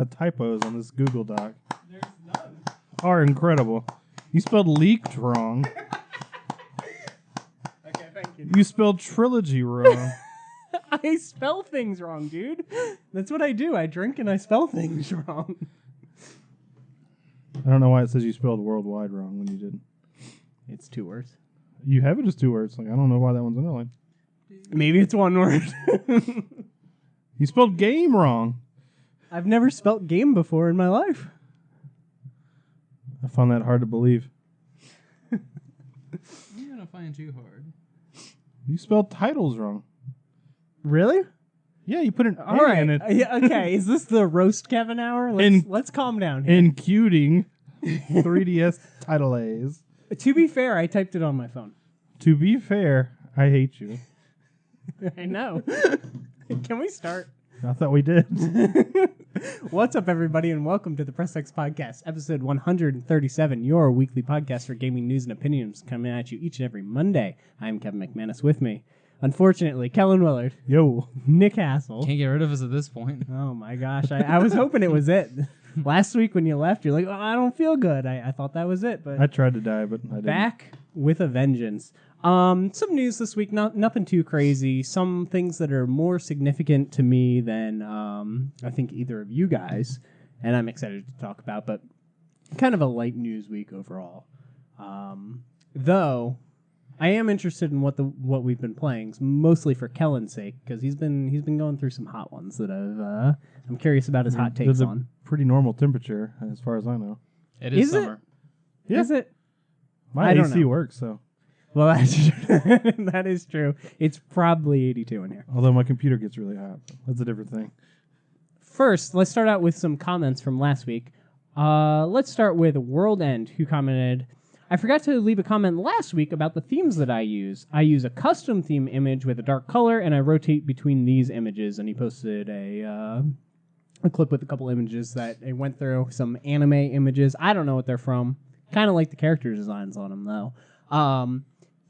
typos on this Google Doc. There's none. Are incredible. You spelled leaked wrong. Okay, thank you. You spelled trilogy wrong. I spell things wrong, dude. That's what I do. I drink and I spell things wrong. I don't know why it says you spelled worldwide wrong when you didn't. It's 2 words. You have it as 2 words. Like I don't know why that one's underlined. Maybe it's 1 word. You spelled game wrong. I've never spelt game before in my life. I found that hard to believe. You're gonna find too hard. You spelled titles wrong. Really? Yeah, you put an All A right. in it. Yeah, okay. Is this the roast Kevin hour? Let's calm down here. Including 3DS title A's. To be fair, I typed it on my phone. To be fair, I hate you. I know. Can we start? I thought we did. What's up, everybody, and welcome to the Press X Podcast, episode 137, your weekly podcast for gaming news and opinions coming at you each and every Monday. I'm Kevin McManus. With me, unfortunately, Kellen Williard. Yo. Nick Hassell. Can't get rid of us at this point. Oh, my gosh. I was hoping it was it. Last week when you left, you're like, oh, I don't feel good. I thought that was it, but I tried to die, but I didn't. back with a vengeance. Some news this week, nothing too crazy. Some things that are more significant to me than I think either of you guys, and I'm excited to talk about, but kind of a light news week overall. Though I am interested in what we've been playing, mostly for Kellen's sake, because he's been going through some hot ones that I'm curious about his hot takes There's on. a pretty normal temperature, as far as I know. It is Is it? summer. Yeah. Is it? My I don't AC know. works, so. Well, that is true. It's probably 82 in here. Although my computer gets really hot. That's a different thing. First, let's start out with some comments from last week. Let's start with World End, who commented, I forgot to leave a comment last week about the themes that I use. I use a custom theme image with a dark color, and I rotate between these images. And he posted a clip with a couple images that it went through, some anime images. I don't know what they're from. Kind of like the character designs on them, though.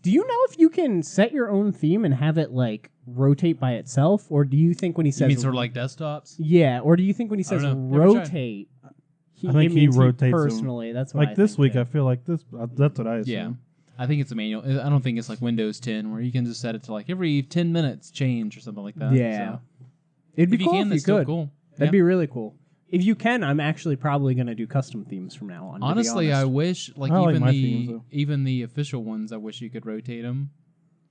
Do you know if you can set your own theme and have it, like, rotate by itself? Or do you think when he says... You mean sort of like desktops? Yeah, or do you think when he says don't know. Never tried. rotate... I think he rotates them. personally. That's what Like this week, too. I feel like this. That's what I assume. Yeah. I think it's a manual. I don't think it's like Windows 10 where you can just set it to like every 10 minutes change or something like that. Yeah. So It'd be if you cool can, if you that's still could. cool. That'd Yeah. be really cool. If you can, I'm actually probably going to do custom themes from now on. to be Honestly, I honest. wish like I like even my the themes, though. even the official ones. I wish you could rotate them.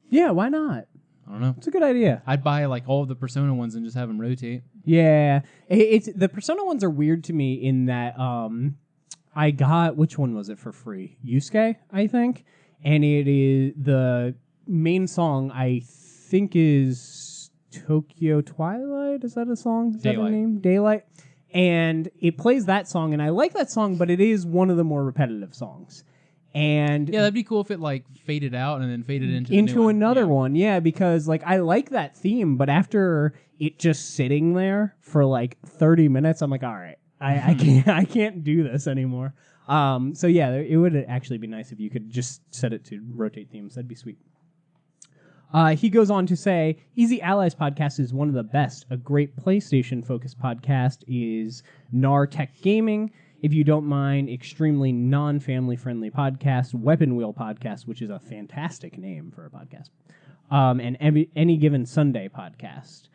Yeah, why not? I don't know. It's a good idea. I'd buy like all of the Persona ones and just have them rotate. Yeah. It's the Persona ones are weird to me in that I got, which one was it for free? Yusuke, I think. And it is the main song, I think, is Tokyo Twilight. Is that a song? Is that Daylight. a name? Daylight. And it plays that song, and I like that song, but it is one of the more repetitive songs. And Yeah, that'd be cool if it like faded out and then faded into the new one. another Yeah. one, yeah, because like I like that theme, but after it just sitting there for like 30 minutes, I'm like, all right, I can't do this anymore. So yeah, it would actually be nice if you could just set it to rotate themes. That'd be sweet. He goes on to say, Easy Allies podcast is one of the best. A great PlayStation-focused podcast is Nar Tech Gaming. If you don't mind, extremely non-family-friendly podcast, Weapon Wheel Podcast, which is a fantastic name for a podcast, and Any Given Sunday podcast.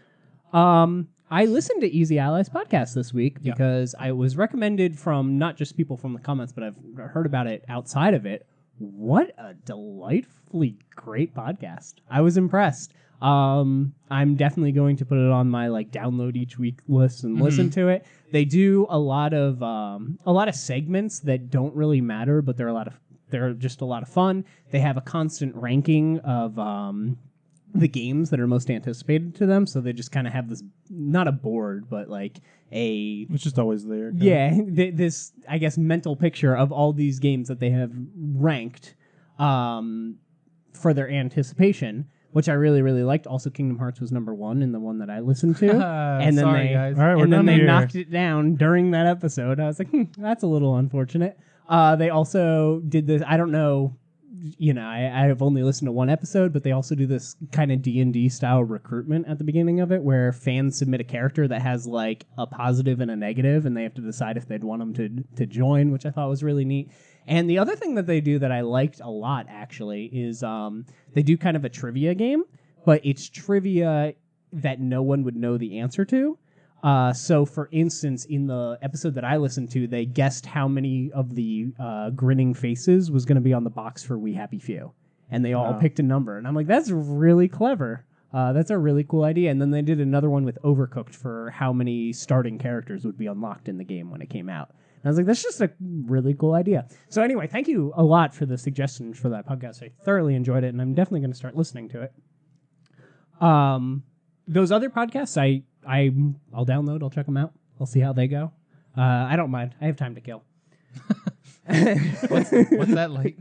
I listened to Easy Allies podcast this week because I was recommended from not just people from the comments, but I've heard about it outside of it. What a delightfully great podcast. I was impressed. I'm definitely going to put it on my like download each week list and listen to it. They do a lot of segments that don't really matter, but they're just a lot of fun. They have a constant ranking of the games that are most anticipated to them, so they just kind of have this, not a board, but like It's just always there. yeah, this, I guess, mental picture of all these games that they have ranked for their anticipation, which I really, really liked. Also, Kingdom Hearts was number 1 in the one that I listened to. And then Sorry, they, guys. All right, we're and then done they here. knocked it down during that episode. I was like, that's a little unfortunate. They also did this, I don't know I've only listened to one episode, but they also do this kind of D&D style recruitment at the beginning of it, where fans submit a character that has like a positive and a negative, and they have to decide if they'd want them to join, which I thought was really neat. And the other thing that they do that I liked a lot actually is they do kind of a trivia game, but it's trivia that no one would know the answer to. So, for instance, in the episode that I listened to, they guessed how many of the grinning faces was going to be on the box for We Happy Few. And they all picked a number. And I'm like, that's really clever. That's a really cool idea. And then they did another one with Overcooked for how many starting characters would be unlocked in the game when it came out. And I was like, that's just a really cool idea. So anyway, thank you a lot for the suggestions for that podcast. I thoroughly enjoyed it, and I'm definitely going to start listening to it. Those other podcasts, I'll download. I'll check them out. I'll see how they go. I don't mind. I have time to kill. What's that like?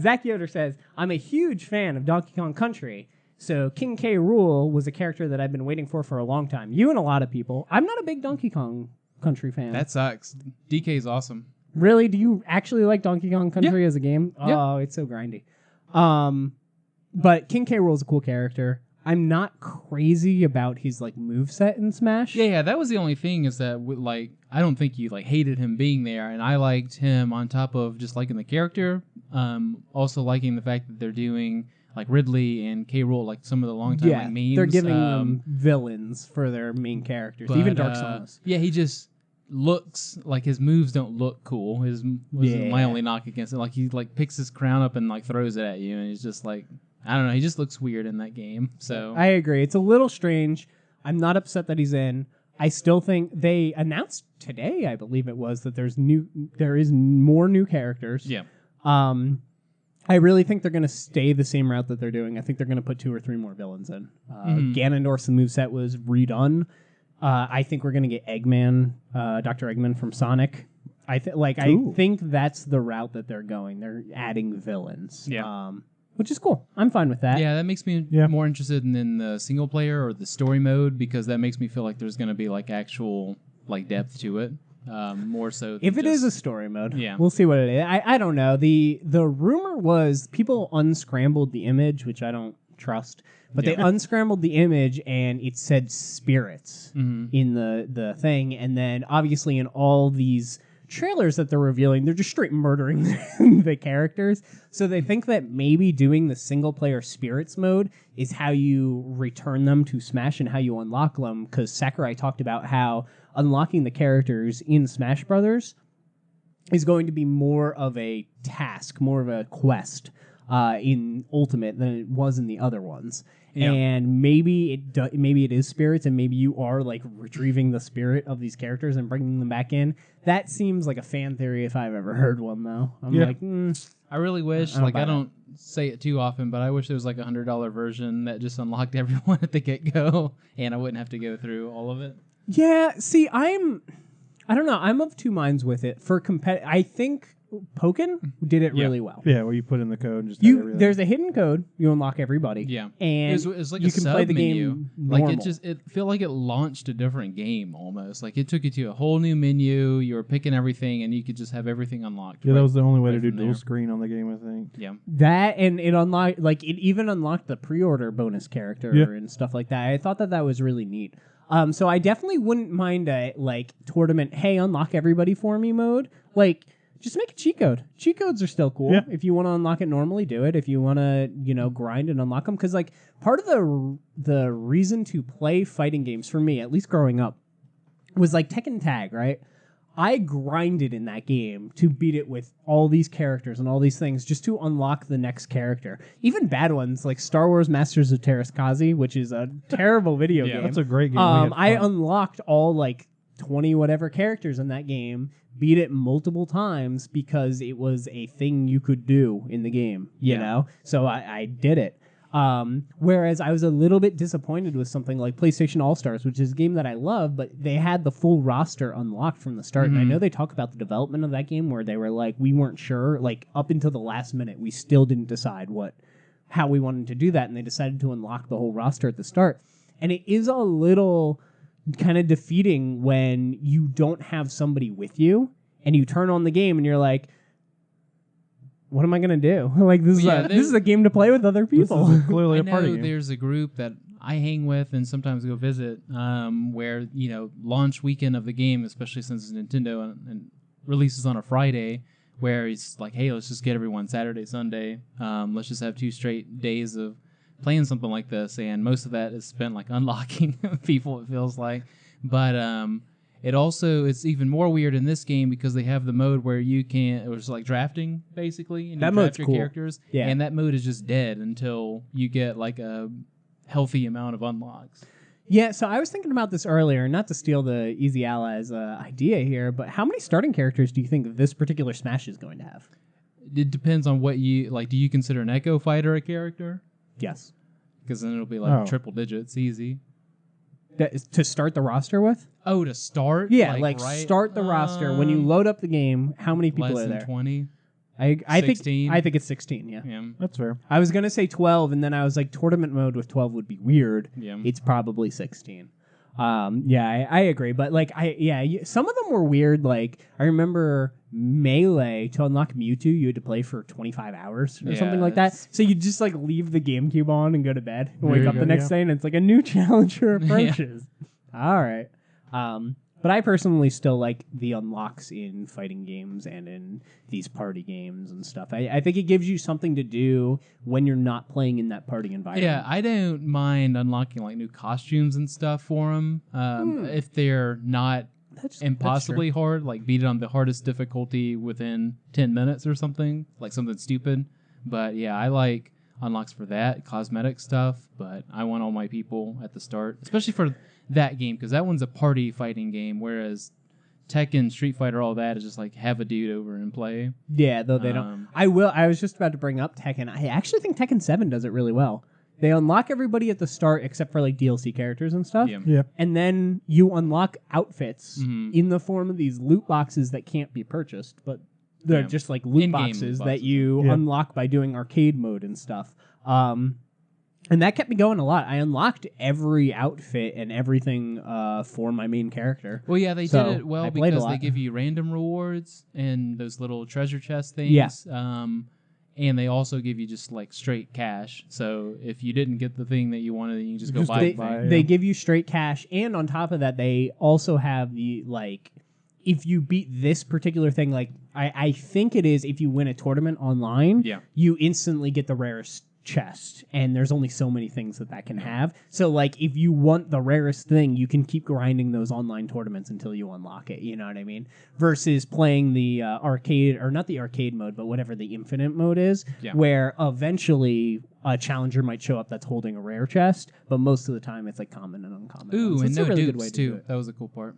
Zach Yoder says, I'm a huge fan of Donkey Kong Country. So King K. Rool was a character that I've been waiting for a long time. You and a lot of people. I'm not a big Donkey Kong Country fan. That sucks. DK's awesome. Really? Do you actually like Donkey Kong Country Yeah. as a game? Oh, Yeah. It's so grindy. But King K. Rool is a cool character. I'm not crazy about his like moveset in Smash. Yeah, that was the only thing is that I don't think you like hated him being there, and I liked him on top of just liking the character. Also liking the fact that they're doing like Ridley and K. Rool, like some of the long time like memes. They're giving them villains for their main characters. Even Dark Souls. Yeah, he just looks like his moves don't look cool. His was my only knock against it. Like he like picks his crown up and like throws it at you, and he's just like, I don't know. He just looks weird in that game. So I agree. It's a little strange. I'm not upset that he's in. I still think they announced today, I believe it was, that there is more new characters. Yeah. I really think they're going to stay the same route that they're doing. I think they're going to put 2 or 3 more villains in. Ganondorf's moveset was redone. I think we're going to get Eggman, Dr. Eggman from Sonic. I think that's the route that they're going. They're adding villains. Yeah. Which is cool. I'm fine with that. Yeah, that makes me more interested in the single player or the story mode, because that makes me feel like there's going to be like actual like depth to it. More so than if it is a story mode, we'll see what it is. I don't know. The rumor was people unscrambled the image, which I don't trust, but they unscrambled the image and it said spirits in the thing, and then obviously in all these trailers that they're revealing, they're just straight murdering the characters. So they think that maybe doing the single player spirits mode is how you return them to Smash and how you unlock them, because Sakurai talked about how unlocking the characters in Smash Brothers is going to be more of a task, more of a quest in Ultimate than it was in the other ones. Yeah. And maybe it is spirits, and maybe you are like retrieving the spirit of these characters and bringing them back in. That seems like a fan theory if I've ever heard one, though. I'm like, I really wish, I don't say it too often, but I wish there was like a $100 version that just unlocked everyone at the get-go, and I wouldn't have to go through all of it. Yeah, see, I don't know. I'm of two minds with it. For I think Pokken did it really well. Yeah, where you put in the code and just there's a hidden code. You unlock everybody. Yeah, and it's like you a can sub play the menu. game Like normal. it feel like it launched a different game almost. Like it took you to a whole new menu. You were picking everything, and you could just have everything unlocked. Yeah, that was the only way to do from dual there. screen on the game, I think. Yeah, that, and it unlocked, like it even unlocked the pre-order bonus character and stuff like that. I thought that was really neat. So I definitely wouldn't mind a like tournament. Hey, unlock everybody for me mode. Like, just make a cheat code. Cheat codes are still cool. Yeah. If you want to unlock it normally, do it. If you want to, grind and unlock them, because like part of the reason to play fighting games for me, at least growing up, was like Tekken Tag, right? I grinded in that game to beat it with all these characters and all these things just to unlock the next character. Even bad ones like Star Wars Masters of Terraskazi, which is a terrible video game. That's a great game. I unlocked all like 20 whatever characters in that game, beat it multiple times because it was a thing you could do in the game, you know? So I did it. Whereas I was a little bit disappointed with something like PlayStation All-Stars, which is a game that I love, but they had the full roster unlocked from the start. And I know they talk about the development of that game where they were like, we weren't sure, like up until the last minute, we still didn't decide how we wanted to do that. And they decided to unlock the whole roster at the start. And it is a little kind of defeating when you don't have somebody with you and you turn on the game and you're like, what am I gonna do? Like this Well, is a game to play with other people. This is clearly I a party know game. there's a group that I hang with and sometimes go visit, where launch weekend of the game, especially since it's Nintendo and releases on a Friday, where it's like, hey, let's just get everyone Saturday, Sunday. Let's just have 2 straight days of playing something like this, and most of that is spent like unlocking people. It feels like, but it's even more weird in this game because they have the mode where you can, it was like drafting basically, and That you mode's draft your cool. characters, Yeah. and that mode is just dead until you get like a healthy amount of unlocks. Yeah, so I was thinking about this earlier, not to steal the Easy Allies idea here, but how many starting characters do you think this particular Smash is going to have? It depends on what you like. Do you consider an Echo Fighter a character? Yes. Because then it'll be like triple digits, easy. That is to start the roster with? Oh, to start? Yeah, right? start the roster. When you load up the game, how many people less are than there? 20. I think 16? I think it's 16, yeah. Yeah. That's fair. I was going to say 12, and then I was like, tournament mode with 12 would be weird. Yeah. It's probably 16. I agree. But like, some of them were weird. Like, I remember Melee, to unlock Mewtwo, you had to play for 25 hours or something like that. that's- So you just like leave the GameCube on and go to bed and There wake you up go, the next yeah. day, and it's like a new challenger approaches. All right. But I personally still like the unlocks in fighting games and in these party games and stuff. I think it gives you something to do when you're not playing in that party environment. Yeah, I don't mind unlocking like new costumes and stuff for them if they're not That's impossibly hard. Like beat it on the hardest difficulty within 10 minutes or something, like something stupid. But yeah, I like unlocks for that, cosmetic stuff. But I want all my people at the start, especially for that game, because that one's a party fighting game, whereas Tekken, Street Fighter, all that is just like have a dude over and play. Yeah, though they don't. I was just about to bring up Tekken. I actually think Tekken 7 does it really well. They unlock everybody at the start except for like DLC characters and stuff. Yeah. Yeah. And then you unlock outfits in the form of these loot boxes that can't be purchased, but they're just like loot In-game boxes loot that boxes, you yeah. unlock by doing arcade mode and stuff. And that kept me going a lot. I unlocked every outfit and everything for my main character. Well, yeah, they So, did it well I played a because they lot. give you random rewards and those little treasure chest things. Yeah. And they also give you just like straight cash. So if you didn't get the thing that you wanted, you can just go Just buy go the buy thing. it. They give you straight cash, and on top of that, they also have the like, if you beat this particular thing, like I think it is, if you win a tournament online, Yeah. you instantly get the rarest chest, and there's only so many things that can have. So like, if you want the rarest thing, you can keep grinding those online tournaments until you unlock it. You know what I mean? Versus playing the arcade, or not the arcade mode, but whatever the infinite mode is, Yeah. where eventually a challenger might show up that's holding a rare chest, but most of the time it's like common and uncommon. Ooh, ones. and It's no a really good dupes way to do too. it. That was a cool part.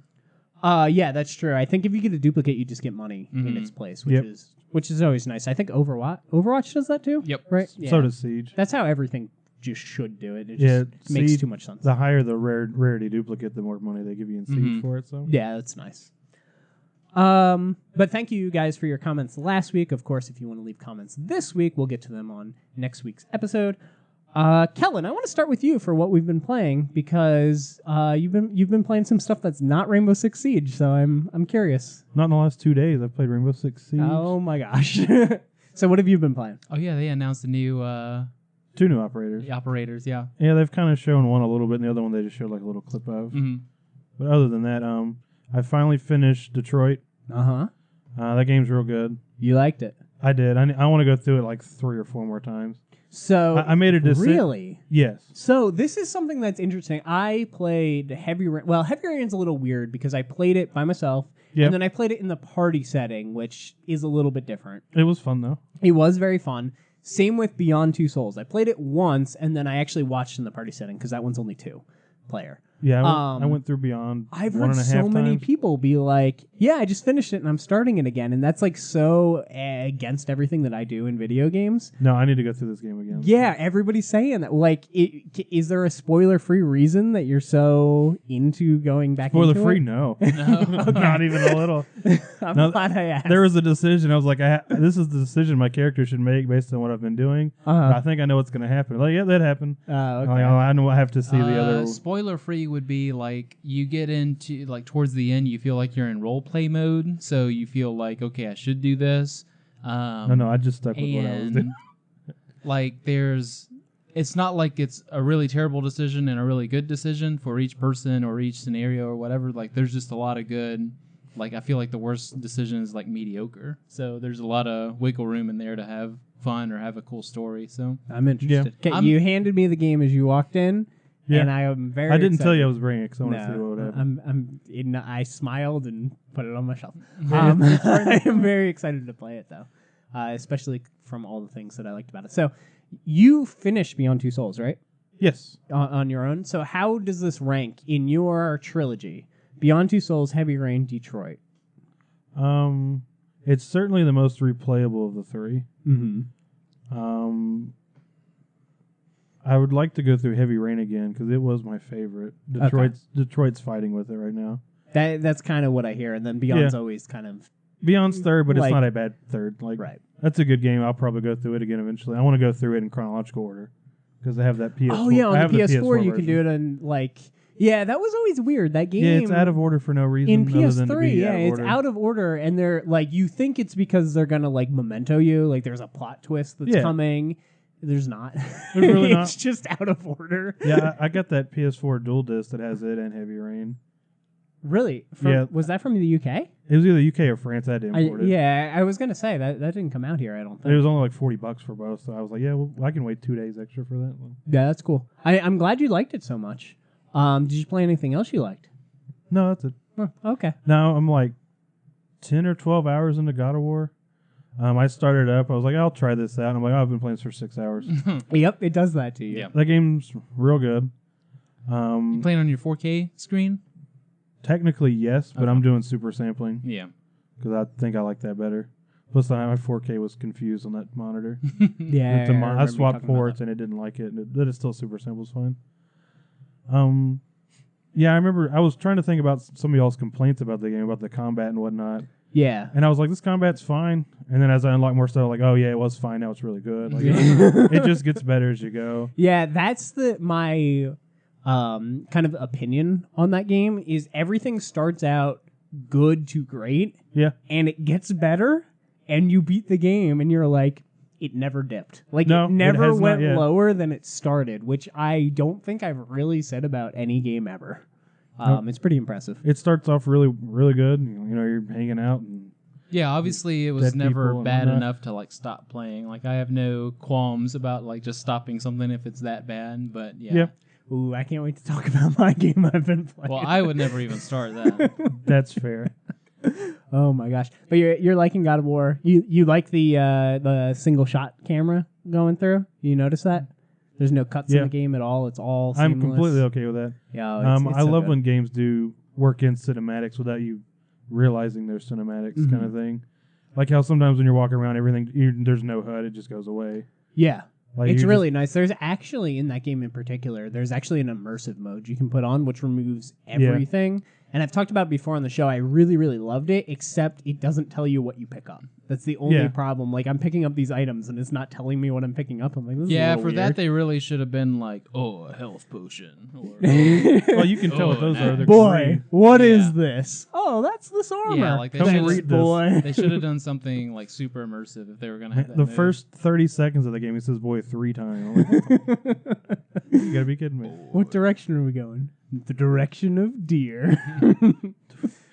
Yeah, that's true. I think if you get a duplicate, you just get money in its place, Yep. which is always nice. I think Overwatch does that too. Yep. Right. So does Siege. That's how everything just should do it. It Yeah, just makes Siege- too much sense. The higher the rarity duplicate, the more money they give you in Siege for it. So Yeah, that's nice. But thank you guys for your comments last week. Of course, if you want to leave comments this week, we'll get to them on next week's episode. Kellen, I want to start with you for what we've been playing, because you've been playing some stuff that's not Rainbow Six Siege. So I'm curious. not in the last 2 days. I've played Rainbow Six Siege. Oh my gosh! So what have you been playing? Oh yeah, they announced the new 2 new operators. operators. Yeah. Yeah, they've kind of shown one a little bit, and the other one they just showed like a little clip of. hmm But other than that, I finally finished Detroit. That game's real good. You liked it. I did. I want to go through it like 3 or 4 more times. So I made a decision. Really? Yes. So this is something that's interesting. I played Heavy Rain. Well, Heavy Rain's a little weird because I played it by myself, Yep. and then I played it in the party setting, which is a little bit different. It was fun though. It was very fun. Same with Beyond Two Souls. I played it once, and then I actually watched in the party setting because that one's only 2 player. Yeah, I went through Beyond. I've 1.5 heard so many times. people be like, "Yeah, I just finished it and I'm starting it again," and that's like so against everything that I do in video games. No, I need to go through this game again. Yeah, everybody's saying that. Like, is there a spoiler-free reason that you're so into going back Spoiler into free? it? No, No. not even a little. I'm No, glad I asked. There was a decision. I was like, this is the decision my character should make based on what I've been doing. Uh-huh. I think I know what's going to happen. Like, yeah, that happened. Okay. Like, I know I have to see the other. Spoiler free would be like you get into like towards the end, you feel like you're in role play mode, so you feel like, okay, I should do this. No, I just stuck with what I was doing. Like, it's not like it's a really terrible decision and a really good decision for each person or each scenario or whatever. Like, there's just a lot of good. Like, I feel like the worst decision is like mediocre. So there's a lot of wiggle room in there to have fun or have a cool story. So I'm interested. Okay, you handed me the game as you walked in, and I am very. I didn't excited. tell you I was bringing it because I want to see what would happen. I smiled and put it on my shelf. I am very excited to play it though, especially from all the things that I liked about it. So, you finished Beyond Two Souls, right? Yes. On your own. So, how does this rank in your trilogy? Beyond Two Souls, Heavy Rain, Detroit. It's certainly the most replayable of the three. Mm-hmm. I would like to go through Heavy Rain again because it was my favorite. Detroit's fighting with it right now. That's kind of what I hear, and then Beyond's always kind of Beyond's third, but it's not a bad third. Like, right. That's a good game. I'll probably go through it again eventually. I want to go through it in chronological order because I have that PS4. Oh yeah, on the PS4 you version. can do it in like. Yeah, that was always weird. That game. Yeah, it's out of order for no reason. In other than to PS3, be yeah, out of it's order. out of order, and they're like, you think it's because they're gonna like memento you, like there's a plot twist that's coming. There's not. There's really not. It's just out of order. Yeah, I got that PS4 dual disc that has it and Heavy Rain. Really? Was that from the UK? It was either UK or France. I had to import it. Yeah, I was gonna say that didn't come out here. I don't think it was only like $40 for both. So I was like, yeah, well, I can wait 2 days extra for that one. Yeah, that's cool. I'm glad you liked it so much. Did you play anything else you liked? No, that's it. Oh, okay. Now I'm like 10 or 12 hours into God of War. I started up. I was like, I'll try this out. And I'm like, I've been playing this for 6 hours. Yep, it does that to you. Yeah. That game's real good. You playing on your 4K screen? Technically, yes, but I'm doing super sampling. Yeah. Because I think I like that better. Plus, my 4K was confused on that monitor. Yeah. I swapped ports and it didn't like it. But it's still super simple. It's fine. Yeah, I remember I was trying to think about some of y'all's complaints about the game, about the combat and whatnot. Yeah. And I was like, this combat's fine. And then as I unlock more stuff, like, oh yeah, it was fine. Now it's really good. Like, it just gets better as you go. Yeah, that's my kind of opinion on that game is everything starts out good to great. Yeah. And it gets better and you beat the game and you're like, it never dipped. Like, no, it never went not, lower than it started, which I don't think I've really said about any game ever. It's pretty impressive. It starts off really, really good. You know, you're hanging out. And yeah, obviously it was never bad enough to like stop playing. Like, I have no qualms about like just stopping something if it's that bad. But yeah. Ooh, I can't wait to talk about my game I've been playing. Well, I would never even start that. That's fair. Oh my gosh! But you're liking God of War. You like the single shot camera going through. You notice that? There's no cuts in the game at all. It's all seamless. I'm completely okay with that. Yeah, it's I love when games do work in cinematics without you realizing there's cinematics kind of thing. Like how sometimes when you're walking around, there's no HUD, it just goes away. Yeah. Like it's really nice. There's actually, in that game in particular, there's actually an immersive mode you can put on, which removes everything. And I've talked about it before on the show. I really, really loved it, except it doesn't tell you what you pick up. That's the only problem. Like, I'm picking up these items, and it's not telling me what I'm picking up. I'm like, this is a little weird. That they really should have been like, a health potion. Or, well, you can tell what those are. Boy, what is this? Oh, that's this armor. Yeah, like they should have done something like super immersive if they were going to have that The first 30 seconds of the game, it says boy 3 times. You gotta be kidding me. What direction are we going? The direction of deer.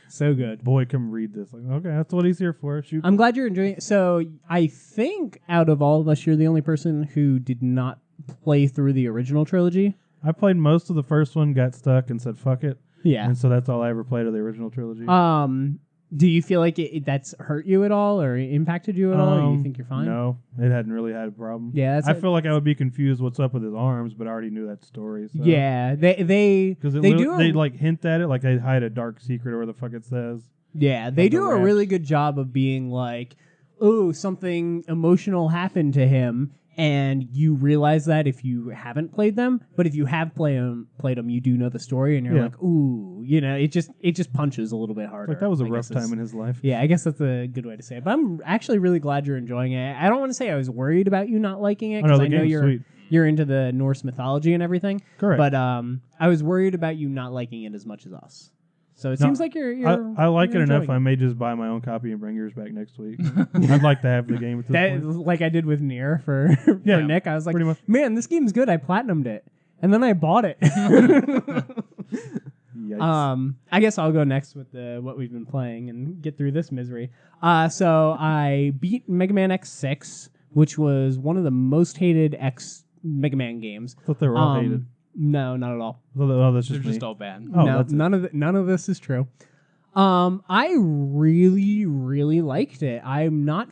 So good. Boy, come read this. Like, okay, that's what he's here for. Shoot. I'm glad you're enjoying it. So I think out of all of us, you're the only person who did not play through the original trilogy. I played most of the first one, got stuck, and said fuck it. Yeah. And so that's all I ever played of the original trilogy. Do you feel like that's hurt you at all or impacted you at all? Or you think you're fine? No, it hadn't really had a problem. Yeah, I feel like I would be confused what's up with his arms, but I already knew that story. So. Yeah, they like hint at it, like they hide a dark secret or whatever the fuck it says. Yeah, they do a really good job of being like, oh, something emotional happened to him. And you realize that if you haven't played them, but if you have played them, you do know the story, and you're like, ooh, it just punches a little bit harder. Like that was a rough time in his life. Yeah, I guess that's a good way to say it. But I'm actually really glad you're enjoying it. I don't want to say I was worried about you not liking it because I know you're into the Norse mythology and everything. Correct. But I was worried about you not liking it as much as us. So it seems like you're I like you're it enough. enjoying I may just buy my own copy and bring yours back next week. I'd like to have the game at this that, point. like I did with Nier for Nick. I was like, pretty much. man, this game's good. I platinumed it, and then I bought it. Yikes. I guess I'll go next with what we've been playing and get through this misery. So I beat Mega Man X6, which was one of the most hated Mega Man games. I thought they were all hated. No, not at all. Oh, that's They're just just me. all bad. Oh, No, that's it. none of this is true. I really, really liked it. I'm not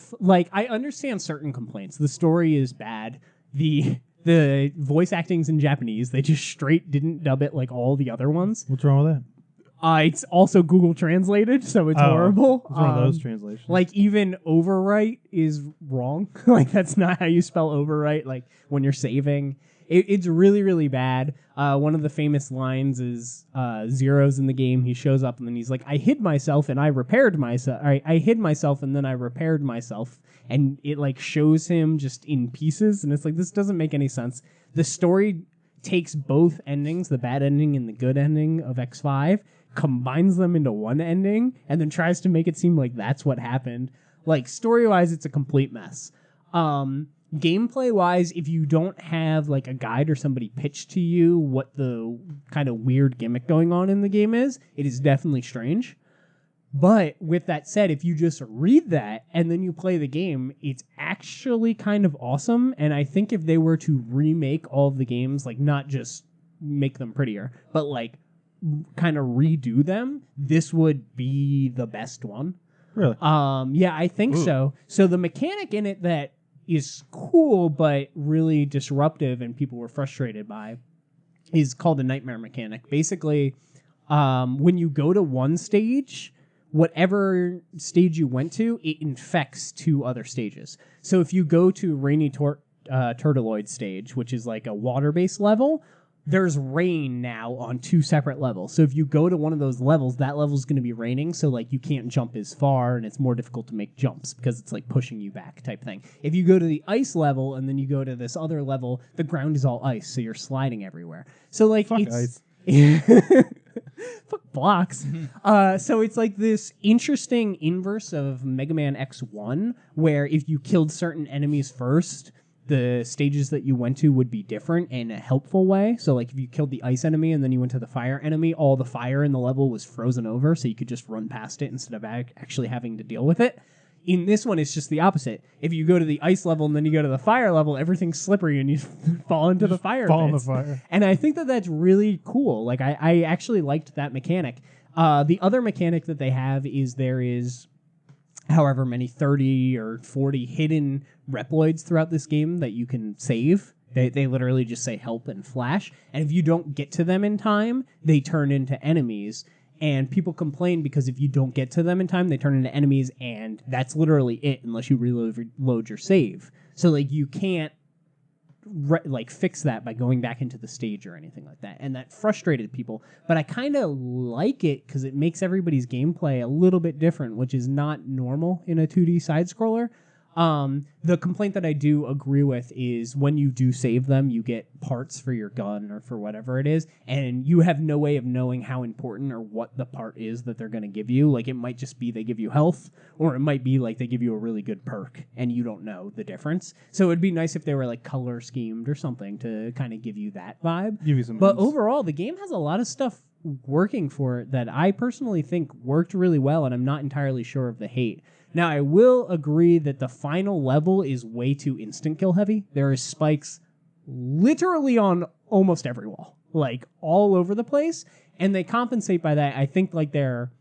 I understand certain complaints. The story is bad. The voice acting's in Japanese. They just straight didn't dub it like all the other ones. What's wrong with that? It's also Google translated, so it's horrible. It's one of those translations. Like even overwrite is wrong. Like that's not how you spell overwrite. Like when you're saving, it's really, really bad. One of the famous lines is Zero's in the game. He shows up and then he's like, "I hid myself and I repaired myself. I hid myself and then I repaired myself." And it like shows him just in pieces, and it's like this doesn't make any sense. The story takes both endings, the bad ending and the good ending of X5, combines them into one ending, and then tries to make it seem like that's what happened. Like story-wise, it's a complete mess. Gameplay-wise, if you don't have like a guide or somebody pitch to you what the kind of weird gimmick going on in the game is, it is definitely strange. But with that said, if you just read that and then you play the game, it's actually kind of awesome. And I think if they were to remake all of the games, like not just make them prettier, but like kind of redo them, this would be the best one. Really? Yeah, I think so. So the mechanic in it that is cool but really disruptive and people were frustrated by is called the nightmare mechanic. Basically, when you go to one stage, whatever stage you went to, it infects two other stages. So if you go to Rainy Turtleoid stage, which is like a water-based level, there's rain now on two separate levels. So if you go to one of those levels, that level is going to be raining, so like you can't jump as far, and it's more difficult to make jumps because it's like pushing you back type thing. If you go to the ice level and then you go to this other level, the ground is all ice, so you're sliding everywhere. So like Fuck it's ice. fuck blocks. So it's like this interesting inverse of Mega Man X1, where if you killed certain enemies first, the stages that you went to would be different in a helpful way. So like if you killed the ice enemy and then you went to the fire enemy, all the fire in the level was frozen over, so you could just run past it instead of actually having to deal with it. In this one, it's just the opposite. If you go to the ice level and then you go to the fire level, everything's slippery and you fall into the fire Fall in the pits. fire. And I think that that's really cool. Like I actually liked that mechanic. The other mechanic that they have is there is however many 30 or 40 hidden Reploids throughout this game that you can save. They literally just say help and flash. And if you don't get to them in time, they turn into enemies. And people complain because if you don't get to them in time, they turn into enemies, and that's literally it unless you reload your save. So like you can't fix that by going back into the stage or anything like that. And that frustrated people. But I kind of like it because it makes everybody's gameplay a little bit different, which is not normal in a 2D side-scroller. The complaint that I do agree with is when you do save them, you get parts for your gun or for whatever it is, and you have no way of knowing how important or what the part is that they're going to give you. Like, it might just be they give you health, or it might be like they give you a really good perk, and you don't know the difference. So it'd be nice if they were like color schemed or something to kind of give you that vibe. Give you some But hints. overall, the game has a lot of stuff working for it that I personally think worked really well, and I'm not entirely sure of the hate. Now, I will agree that the final level is way too instant kill heavy. There is spikes literally on almost every wall, like all over the place, and they compensate by that. I think like they're,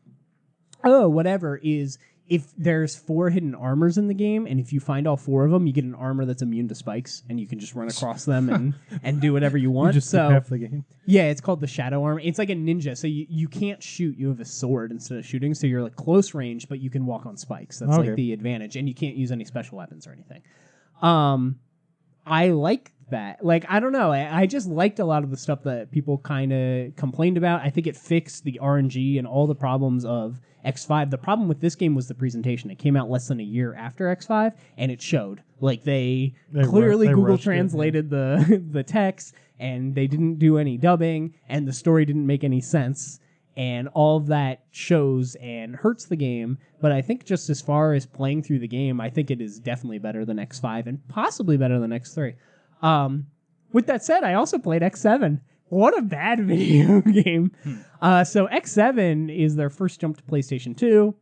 is if there's 4 hidden armors in the game, and if you find all 4 of them, you get an armor that's immune to spikes, and you can just run across them and do whatever you want. You just skip half the game. Yeah, it's called the shadow armor. It's like a ninja, so you can't shoot. You have a sword instead of shooting, so you're like close range, but you can walk on spikes. That's like the advantage, and you can't use any special weapons or anything. I like that. Like, I don't know. I just liked a lot of the stuff that people kind of complained about. I think it fixed the RNG and all the problems of X5. The problem with this game was the presentation. It came out less than a year after X5, and it showed. Like, they clearly Google translated the text, and they didn't do any dubbing, and the story didn't make any sense. And all of that shows and hurts the game. But I think just as far as playing through the game, I think it is definitely better than X5 and possibly better than X3. With that said, I also played X7. What a bad video game. So X7 is their first jump to PlayStation 2.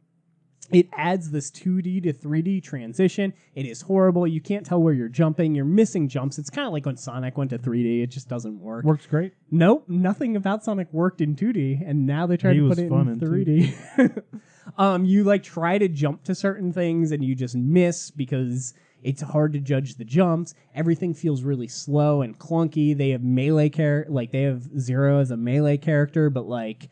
It adds this 2D to 3D transition. It is horrible. You can't tell where you're jumping. You're missing jumps. It's kind of like when Sonic went to 3D. It just doesn't work. Works great. Nope, nothing about Sonic worked in 2D, and now they try to put it in 3D. You like try to jump to certain things, and you just miss because it's hard to judge the jumps. Everything feels really slow and clunky. They have melee they have Zero as a melee character, but like,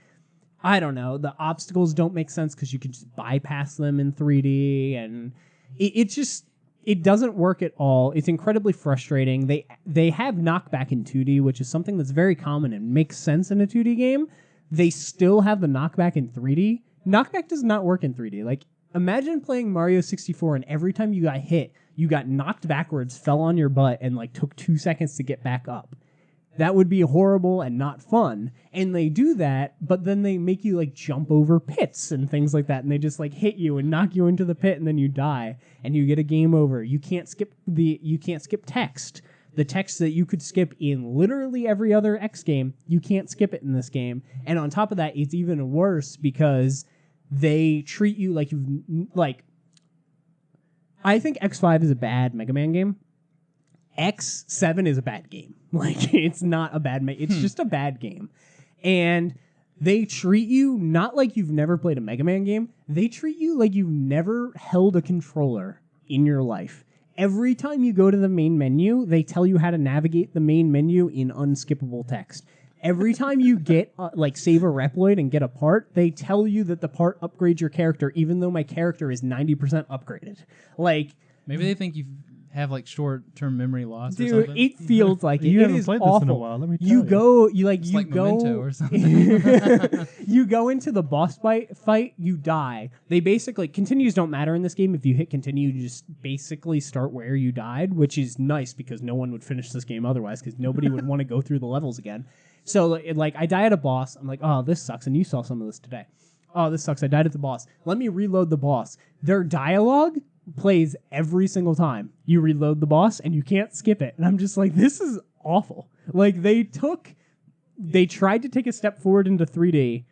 I don't know, the obstacles don't make sense because you can just bypass them in 3D, and it doesn't work at all. It's incredibly frustrating. They have knockback in 2D, which is something that's very common and makes sense in a 2D game. They still have the knockback in 3D. Knockback does not work in 3D. Like, imagine playing Mario 64 and every time you got hit, you got knocked backwards, fell on your butt, and like took 2 seconds to get back up. That would be horrible and not fun. And they do that, but then they make you like jump over pits and things like that, and they just like hit you and knock you into the pit, and then you die and you get a game over. You can't skip text. The text that you could skip in literally every other X game, you can't skip it in this game. And on top of that, it's even worse because they treat you like I think X5 is a bad Mega Man game. X7 is a bad game. Like, it's not a bad it's just a bad game. And they treat you not like you've never played a Mega Man game. They treat you like you've never held a controller in your life. Every time you go to the main menu, they tell you how to navigate the main menu in unskippable text. Every time you get, save a Reploid and get a part, they tell you that the part upgrades your character, even though my character is 90% upgraded. Like, maybe they think you have like short-term memory loss or dude, something. it feels like it. You It haven't is played awful. this in a while. Let me tell You you. go, It's like Memento or something. you go into the boss fight, you die. They basically, continues don't matter in this game. If you hit continue, you just basically start where you died, which is nice because no one would finish this game otherwise because nobody would want to go through the levels again. So, I die at a boss. I'm like, oh, this sucks. And you saw some of this today. Oh, this sucks. I died at the boss. Let me reload the boss. Their dialogue plays every single time you reload the boss, and you can't skip it. And I'm just like, this is awful. Like, they tried to take a step forward into 3D,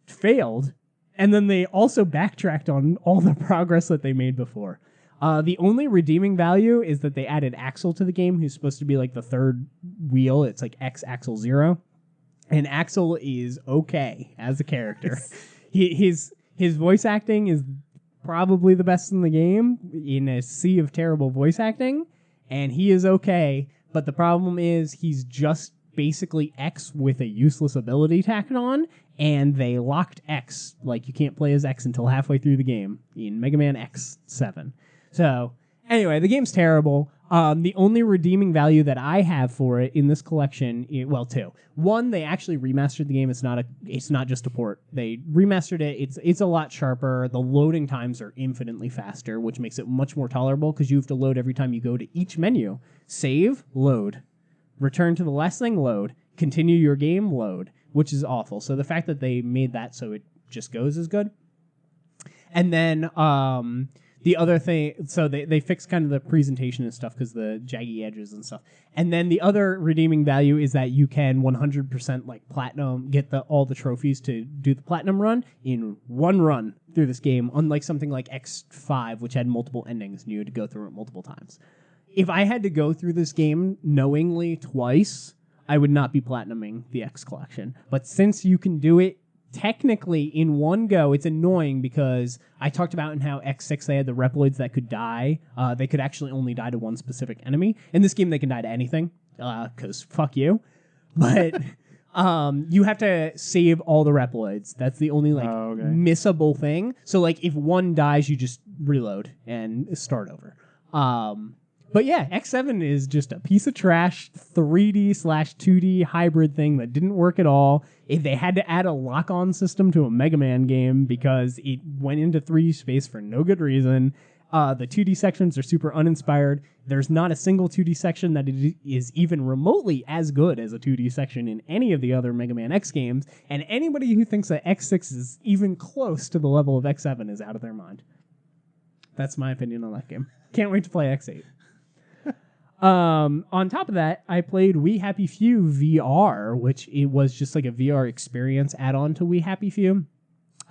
failed, and then they also backtracked on all the progress that they made before. The only redeeming value is that they added Axel to the game, who's supposed to be like the third wheel. It's like X Axel 0. And Axel is okay as a character. His voice acting is probably the best in the game in a sea of terrible voice acting, and he is okay, but the problem is he's just basically X with a useless ability tacked on, and they locked X. Like, you can't play as X until halfway through the game in Mega Man X7. So, anyway, the game's terrible. The only redeeming value that I have for it in this collection, two. One, they actually remastered the game. It's not just a port. They remastered it. It's a lot sharper. The loading times are infinitely faster, which makes it much more tolerable because you have to load every time you go to each menu. Save, load. Return to the last thing, load. Continue your game, load, which is awful. So the fact that they made that so it just goes is good. And then the other thing, so they fixed kind of the presentation and stuff because the jaggy edges and stuff. And then the other redeeming value is that you can 100% like platinum, get all the trophies to do the platinum run in one run through this game, unlike something like X5, which had multiple endings and you had to go through it multiple times. If I had to go through this game knowingly twice, I would not be platinuming the X collection. But since you can do it technically in one go, it's annoying because I talked about in how X6 they had the Reploids that could die. They could actually only die to one specific enemy. In this game, they can die to anything because fuck you. But you have to save all the Reploids. That's the only missable thing. So like if one dies, you just reload and start over. But yeah, X7 is just a piece of trash 3D/2D hybrid thing that didn't work at all. If they had to add a lock-on system to a Mega Man game because it went into 3D space for no good reason. The 2D sections are super uninspired. There's not a single 2D section that is even remotely as good as a 2D section in any of the other Mega Man X games, and anybody who thinks that X6 is even close to the level of X7 is out of their mind. That's my opinion on that game. Can't wait to play X8. On top of that, I played We Happy Few VR, which it was just like a VR experience add-on to We Happy Few.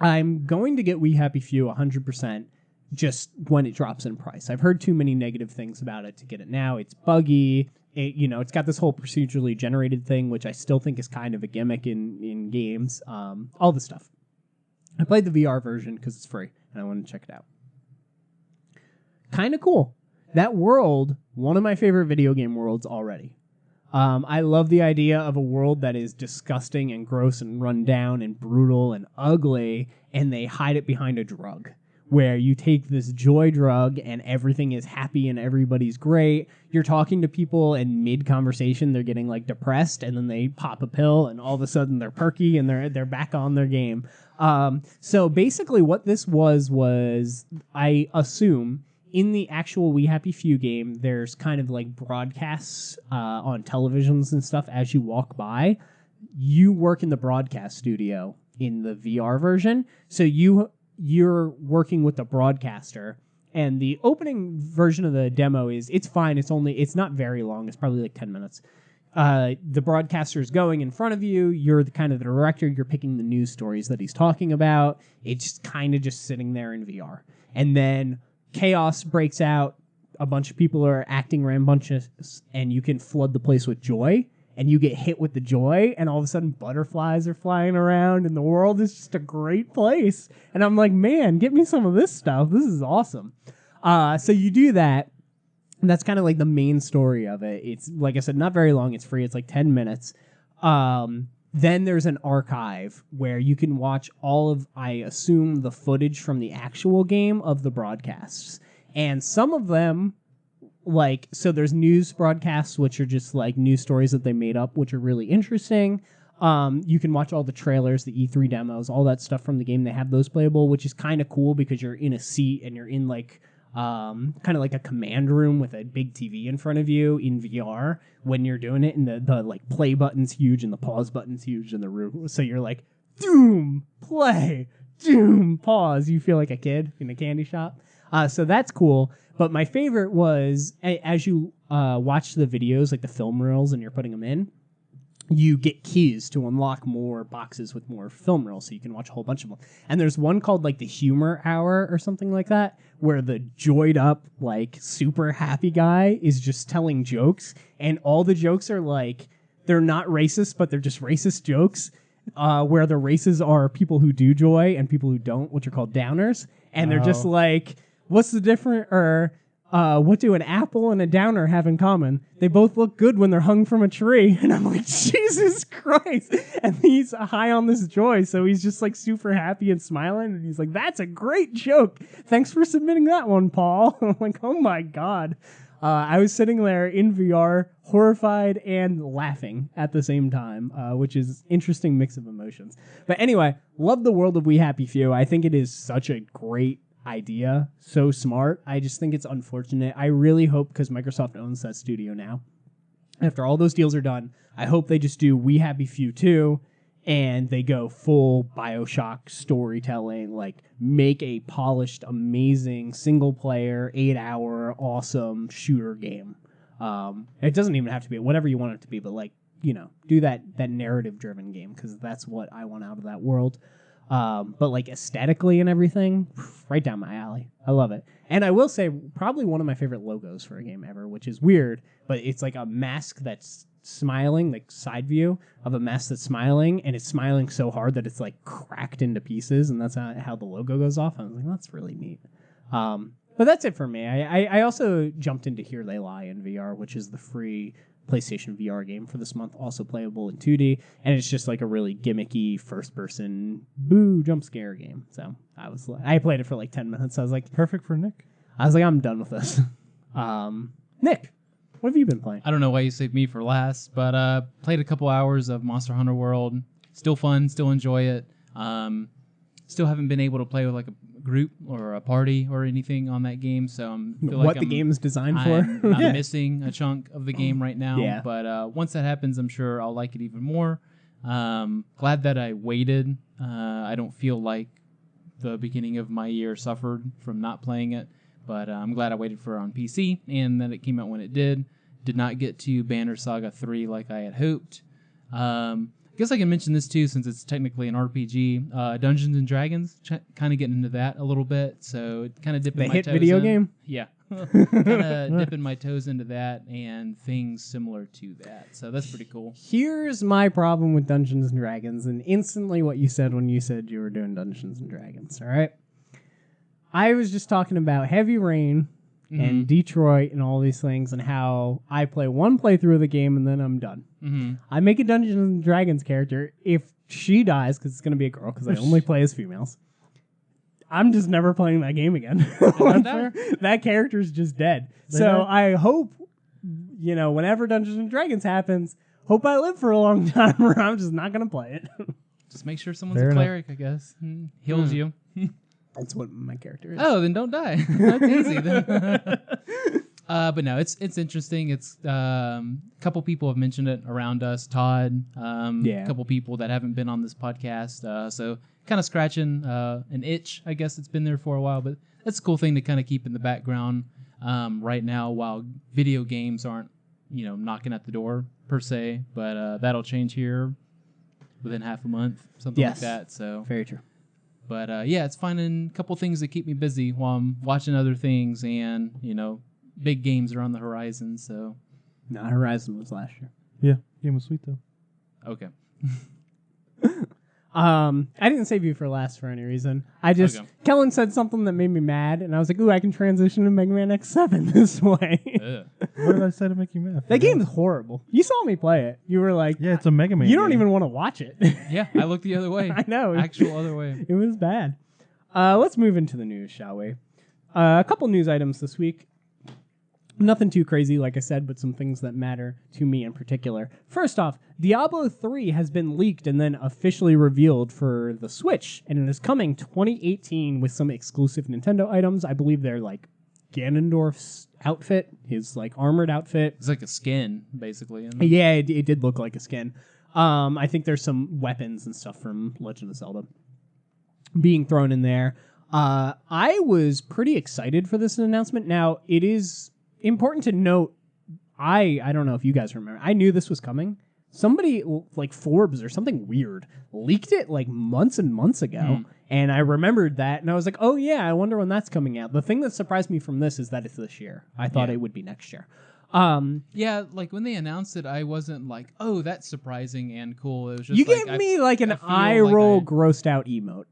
I'm going to get We Happy Few 100% just when it drops in price. I've heard too many negative things about it to get it now. It's buggy. It's got this whole procedurally generated thing, which I still think is kind of a gimmick in games. All this stuff. I played the VR version because it's free, and I wanted to check it out. Kind of cool. That world, one of my favorite video game worlds already. I love the idea of a world that is disgusting and gross and run down and brutal and ugly, and they hide it behind a drug, where you take this joy drug and everything is happy and everybody's great. You're talking to people and mid-conversation they're getting like depressed, and then they pop a pill and all of a sudden they're perky and they're back on their game. So basically what this was I assume in the actual We Happy Few game, there's kind of like broadcasts on televisions and stuff as you walk by. You work in the broadcast studio in the VR version, so you're working with the broadcaster, and the opening version of the demo it's fine. It's not very long. It's probably like 10 minutes. The broadcaster is going in front of you. You're the kind of the director. You're picking the news stories that he's talking about. It's kind of just sitting there in VR. And then chaos breaks out. A bunch of people are acting rambunctious, and you can flood the place with joy. And you get hit with the joy, and all of a sudden butterflies are flying around, and the world is just a great place. And I'm like, man, get me some of this stuff. This is awesome. So you do that, and that's kind of like the main story of it. It's, like I said, not very long. It's free. It's like 10 minutes. Then there's an archive where you can watch all of, I assume, the footage from the actual game of the broadcasts. And some of them... so there's news broadcasts, which are just like news stories that they made up, which are really interesting. You can watch all the trailers, the E3 demos, all that stuff from the game. They have those playable, which is kind of cool because you're in a seat and you're in like kind of like a command room with a big TV in front of you in VR when you're doing it. And the like play button's huge and the pause button's huge in the room. So you're like, doom, play, doom, pause. You feel like a kid in a candy shop. So that's cool. But my favorite was, as you watch the videos, like the film reels, and you're putting them in, you get keys to unlock more boxes with more film reels, so you can watch a whole bunch of them. And there's one called like the Humor Hour or something like that, where the joyed up, like super happy guy is just telling jokes, and all the jokes are like, they're not racist, but they're just racist jokes, where the races are people who do joy and people who don't, which are called downers, and they're just like... What's the difference, or what do an apple and a downer have in common? They both look good when they're hung from a tree. And I'm like, Jesus Christ. And he's high on this joy, so he's just like super happy and smiling. And he's like, that's a great joke. Thanks for submitting that one, Paul. I'm like, oh my God. I was sitting there in VR, horrified and laughing at the same time, which is interesting mix of emotions. But anyway, love the world of We Happy Few. I think it is such a great idea, so smart. I just think it's unfortunate. I really hope, because Microsoft owns that studio now, after all those deals are done, I hope they just do We Happy Few 2 and they go full BioShock storytelling, like make a polished, amazing single player 8-hour awesome shooter game. It doesn't even have to be whatever you want it to be, but like, do that narrative driven game, because that's what I want out of that world. But like aesthetically and everything, right down my alley. I love it. And I will say probably one of my favorite logos for a game ever, which is weird, but it's like a mask that's smiling, like side view of a mask that's smiling, and it's smiling so hard that it's like cracked into pieces, and that's how the logo goes off. I was like, that's really neat. But that's it for me. I also jumped into Here They Lie in VR, which is the free PlayStation VR game for this month, also playable in 2D, and it's just like a really gimmicky first-person jump scare game. So I played it for like 10 minutes. I was like, perfect for Nick. I was like, I'm done with this. Nick, what have you been playing? I don't know why you saved me for last, but played a couple hours of Monster Hunter World. Still fun, still enjoy it. Still haven't been able to play with like a group or a party or anything on that game, so I feel what like the game is designed for. I'm not missing a chunk of the game right now. Yeah. But once that happens, I'm sure I'll like it even more. Glad that I waited. I don't feel like the beginning of my year suffered from not playing it, but I'm glad I waited for it on PC and that it came out when it did. Did not get to Banner Saga 3 like I had hoped. I guess I can mention this too since it's technically an RPG. Dungeons and Dragons, kind of getting into that a little bit, so kind of dipping my toes hit video in. game? Yeah. Kind of dipping my toes into that and things similar to that. So that's pretty cool. Here's my problem with Dungeons and Dragons, and instantly what you said when you said you were doing Dungeons and Dragons, all right? I was just talking about Heavy Rain and Detroit and all these things and how I play one playthrough of the game and then I'm done. I make a Dungeons and Dragons character. If she dies, because it's going to be a girl, because I only play as females, I'm just never playing that game again. That character's just dead. So I hope, whenever Dungeons and Dragons happens, hope I live for a long time or I'm just not going to play it. Just make sure someone's a cleric, I guess. Heals you. That's what my character is. Oh, then don't die. That's easy then. But no, it's interesting. It's a couple people have mentioned it around us. Todd, a couple people that haven't been on this podcast. So kind of scratching an itch. I guess it's been there for a while, but that's a cool thing to kind of keep in the background right now while video games aren't, knocking at the door per se. But that'll change here within half a month, something like that. So very true. But it's finding a couple things that keep me busy while I'm watching other things and, big games are on the horizon, so. No, Horizon was last year. Yeah, game was sweet, though. Okay. I didn't save you for last for any reason. Kellen said something that made me mad, and I was like, ooh, I can transition to Mega Man X7 this way. What did I say to make you mad? That game's horrible. You saw me play it. You were like, yeah, it's a Mega Man You don't game. even want to watch it. Yeah, I looked the other way. I know. Actual other way. It was bad. Let's move into the news, shall we? A couple news items this week. Nothing too crazy, like I said, but some things that matter to me in particular. First off, Diablo 3 has been leaked and then officially revealed for the Switch, and it is coming 2018 with some exclusive Nintendo items. I believe they're like Ganondorf's outfit, his like armored outfit. It's like a skin, basically. Isn't it? Yeah, it did look like a skin. I think there's some weapons and stuff from Legend of Zelda being thrown in there. I was pretty excited for this announcement. Now, it is important to note, I don't know if you guys remember, I knew this was coming. Somebody, like Forbes or something weird, leaked it like months and months ago, and I remembered that, and I was like, oh yeah, I wonder when that's coming out. The thing that surprised me from this is that it's this year. I thought it would be next year. Yeah, like when they announced it, I wasn't like, oh, that's surprising and cool. It was just you like, gave me like an eye roll, grossed out emote.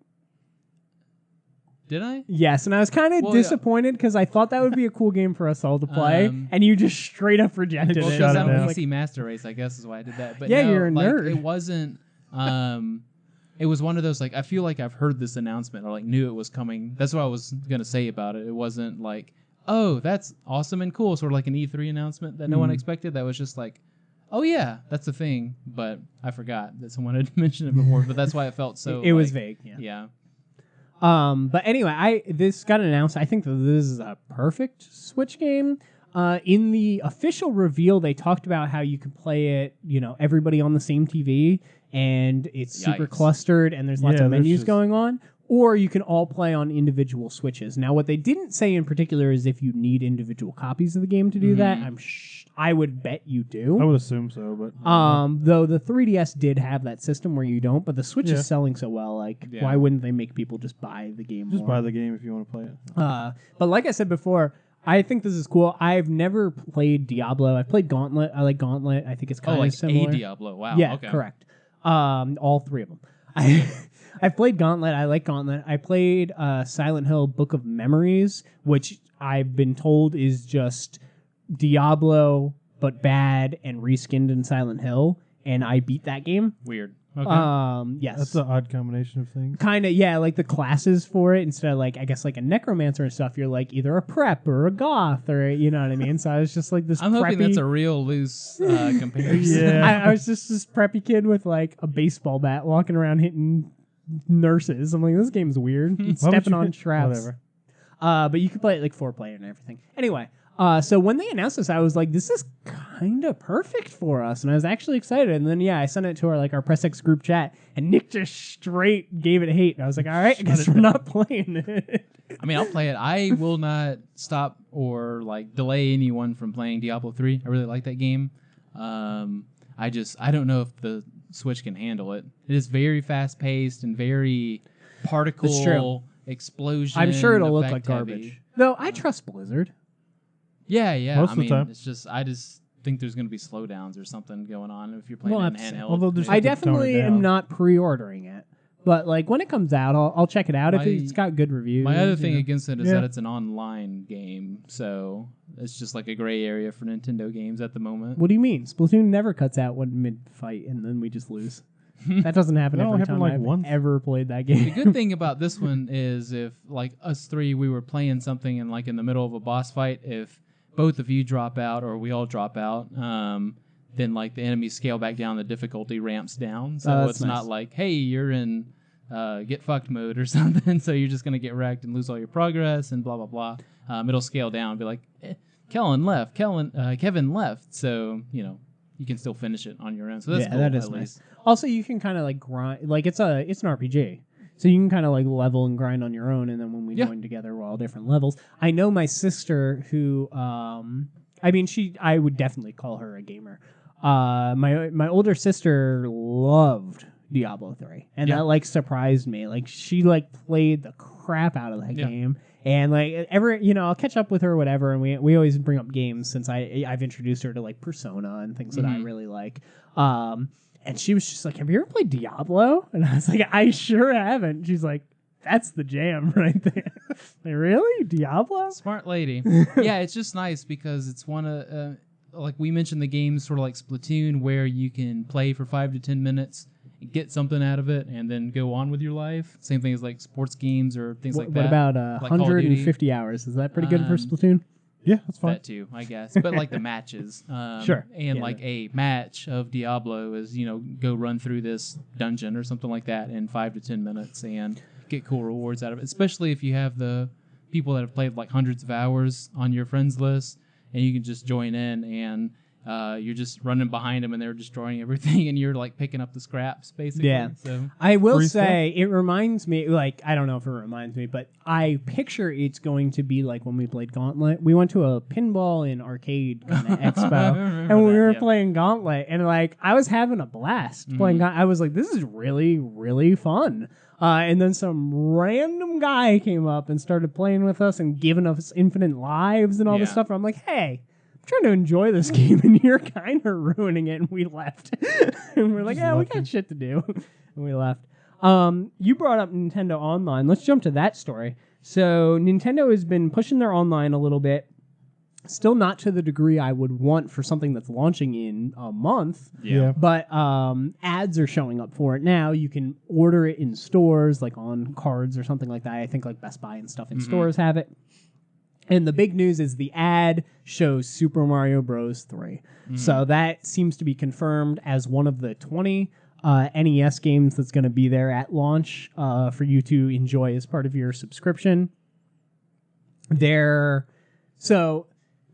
Did I? Yes, and I was kind of disappointed because I thought that would be a cool game for us all to play, and you just straight up rejected it. Because I'm PC Master Race, I guess is why I did that. But yeah, no, you're a nerd. It wasn't. It was one of those, like, I feel like I've heard this announcement or like knew it was coming. That's what I was gonna say about it. It wasn't like, oh, that's awesome and cool, sort of like an E3 announcement that no one expected. That was just like, oh yeah, that's a thing. But I forgot that someone had mentioned it before. But that's why it felt so. It was vague. Yeah. But anyway, this got announced. I think that this is a perfect Switch game. In the official reveal, they talked about how you could play it, everybody on the same TV, and it's super clustered, and there's lots of menus going on. Or you can all play on individual Switches. Now, what they didn't say in particular is if you need individual copies of the game to do that. I would bet you do. I would assume so, but though the 3DS did have that system where you don't, but the Switch is selling so well, why wouldn't they make people just buy the game? Just buy the game if you want to play it. But like I said before, I think this is cool. I've never played Diablo. I've played Gauntlet. I like Gauntlet. I think it's kind of similar. A Diablo. Wow. Yeah, okay. Correct. All three of them. I've played Gauntlet. I like Gauntlet. I played Silent Hill Book of Memories, which I've been told is just Diablo, but bad and reskinned in Silent Hill, and I beat that game. Weird. Okay. Yes. That's an odd combination of things. Kind of, yeah, like the classes for it, instead of I guess like a necromancer and stuff, you're like either a prep or a goth, or you know what I mean? So I was just like this I'm hoping that's a real loose comparison. I was just this preppy kid with like a baseball bat walking around hitting nurses. I'm like, this game's weird. It's Why would stepping you on get- traps. Whatever. But you could play it like 4-player and everything. Anyway, so when they announced this, I was like, this is kind of perfect for us. And I was actually excited. And then, I sent it to our Press X group chat. And Nick just straight gave it hate. And I was like, all right, I guess we're not playing it. I mean, I'll play it. I will not stop or like delay anyone from playing Diablo 3. I really like that game. I don't know if the Switch can handle it. It is very fast paced and very particle explosion. I'm sure it'll look effect like heavy. garbage. Though I trust Blizzard. Yeah. Most I of the mean, time. it's just I just think there's going to be slowdowns or something going on if you're playing Well, in handheld. Although there's I have to tone it definitely am down. not pre-ordering it. But like when it comes out, I'll check it out if it's got good reviews. My other thing you know. against it is Yeah. that it's an online game, so it's just like a gray area for Nintendo games at the moment. What do you mean? Splatoon never cuts out one mid-fight and then we just lose. That doesn't happen That only every happened, time like, I've once. ever played that The game. good thing about this one is if like us three we were playing something and like in the middle of a boss fight, if both of you drop out or we all drop out, then like the enemies scale back down, the difficulty ramps down. So that's it's nice. not like, hey, you're in get fucked mode or something, so you're just gonna get wrecked and lose all your progress and blah blah blah. It'll scale down and be like, Kevin left, so you can still finish it on your own. So that's cool, that is at nice. least. Also, you can kind of like grind, like it's an RPG, so you can kind of like level and grind on your own. And then when we join together, we're all different levels. I know my sister, who, I would definitely call her a gamer. My older sister loved Diablo 3, and that like surprised me. Like she like played the crap out of that game. And like I'll catch up with her or whatever, and we always bring up games since I've introduced her to like Persona and things that I really like. And she was just like, "Have you ever played Diablo?" And I was like, "I sure haven't." She's like, "That's the jam right there." Like, really, Diablo? Smart lady. Yeah, it's just nice because it's one of like we mentioned the games sort of like Splatoon where you can play for 5 to 10 minutes. Get something out of it and then go on with your life. Same thing as like sports games or things like that. What about like Call of Duty. 150 hours? Is that pretty good for Splatoon? Yeah, that's fine. That too, I guess. But like the matches. Sure. And Yeah, like a match of Diablo is, go run through this dungeon or something like that in 5 to 10 minutes and get cool rewards out of it. Especially if you have the people that have played like hundreds of hours on your friends list and you can just join in and you're just running behind them and they're destroying everything and you're like picking up the scraps basically. Yeah. So I will Free say it reminds me, like, I don't know if it reminds me, but I picture it's going to be like when we played Gauntlet. We went to a pinball and arcade kind of expo, and we were playing Gauntlet, and like I was having a blast playing Gauntlet. I was like, this is really, really fun. And then some random guy came up and started playing with us and giving us infinite lives and all this stuff. And I'm like, hey, I'm trying to enjoy this game, and you're kind of ruining it. And we left. And we're like, yeah, we got shit to do. And we left. You brought up Nintendo Online. Let's jump to that story. So Nintendo has been pushing their online a little bit. Still not to the degree I would want for something that's launching in a month. Yeah. But ads are showing up for it now. You can order it in stores, like on cards or something like that. I think like Best Buy and stuff in stores have it. And the big news is the ad shows Super Mario Bros. 3. So that seems to be confirmed as one of the 20 NES games that's going to be there at launch for you to enjoy as part of your subscription. So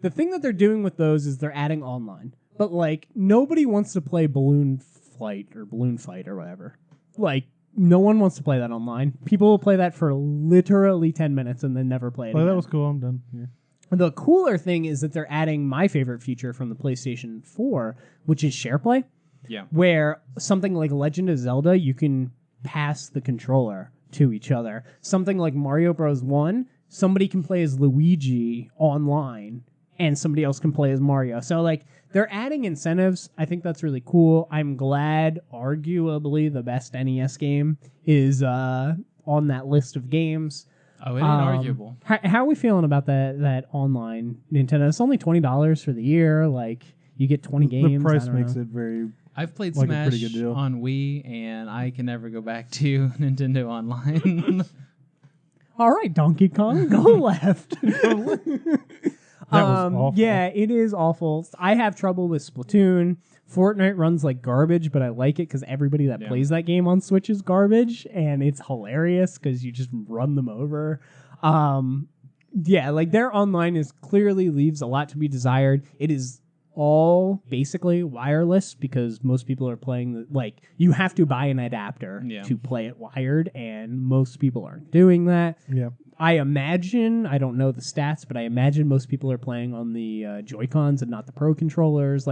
the thing that they're doing with those is they're adding online. But like nobody wants to play Balloon Fight or whatever. Like no one wants to play that online. People will play that for literally 10 minutes and then never play it Well, again. that was cool. I'm done. Yeah. The cooler thing is that they're adding my favorite feature from the PlayStation 4, which is SharePlay. Yeah. Where something like Legend of Zelda, you can pass the controller to each other. Something like Mario Bros. 1, somebody can play as Luigi online and somebody else can play as Mario. So like they're adding incentives. I think that's really cool. I'm glad arguably the best NES game is on that list of games. Oh, it ain't arguable. How are we feeling about that online Nintendo? It's only $20 for the year. Like you get 20 games. The price I don't makes know. it very. I've played like a Smash pretty good deal. on Wii, and I can never go back to Nintendo Online. All right, Donkey Kong, go left. That was awful. Yeah, it is awful. I have trouble with Splatoon. Fortnite runs like garbage, but I like it because everybody that plays that game on Switch is garbage, and it's hilarious because you just run them over. Yeah, like their online is clearly leaves a lot to be desired. It is all basically wireless because most people are playing you have to buy an adapter to play it wired, and most people aren't doing that. Yeah. I imagine, I don't know the stats, but I imagine most people are playing on the Joy-Cons and not the Pro controllers.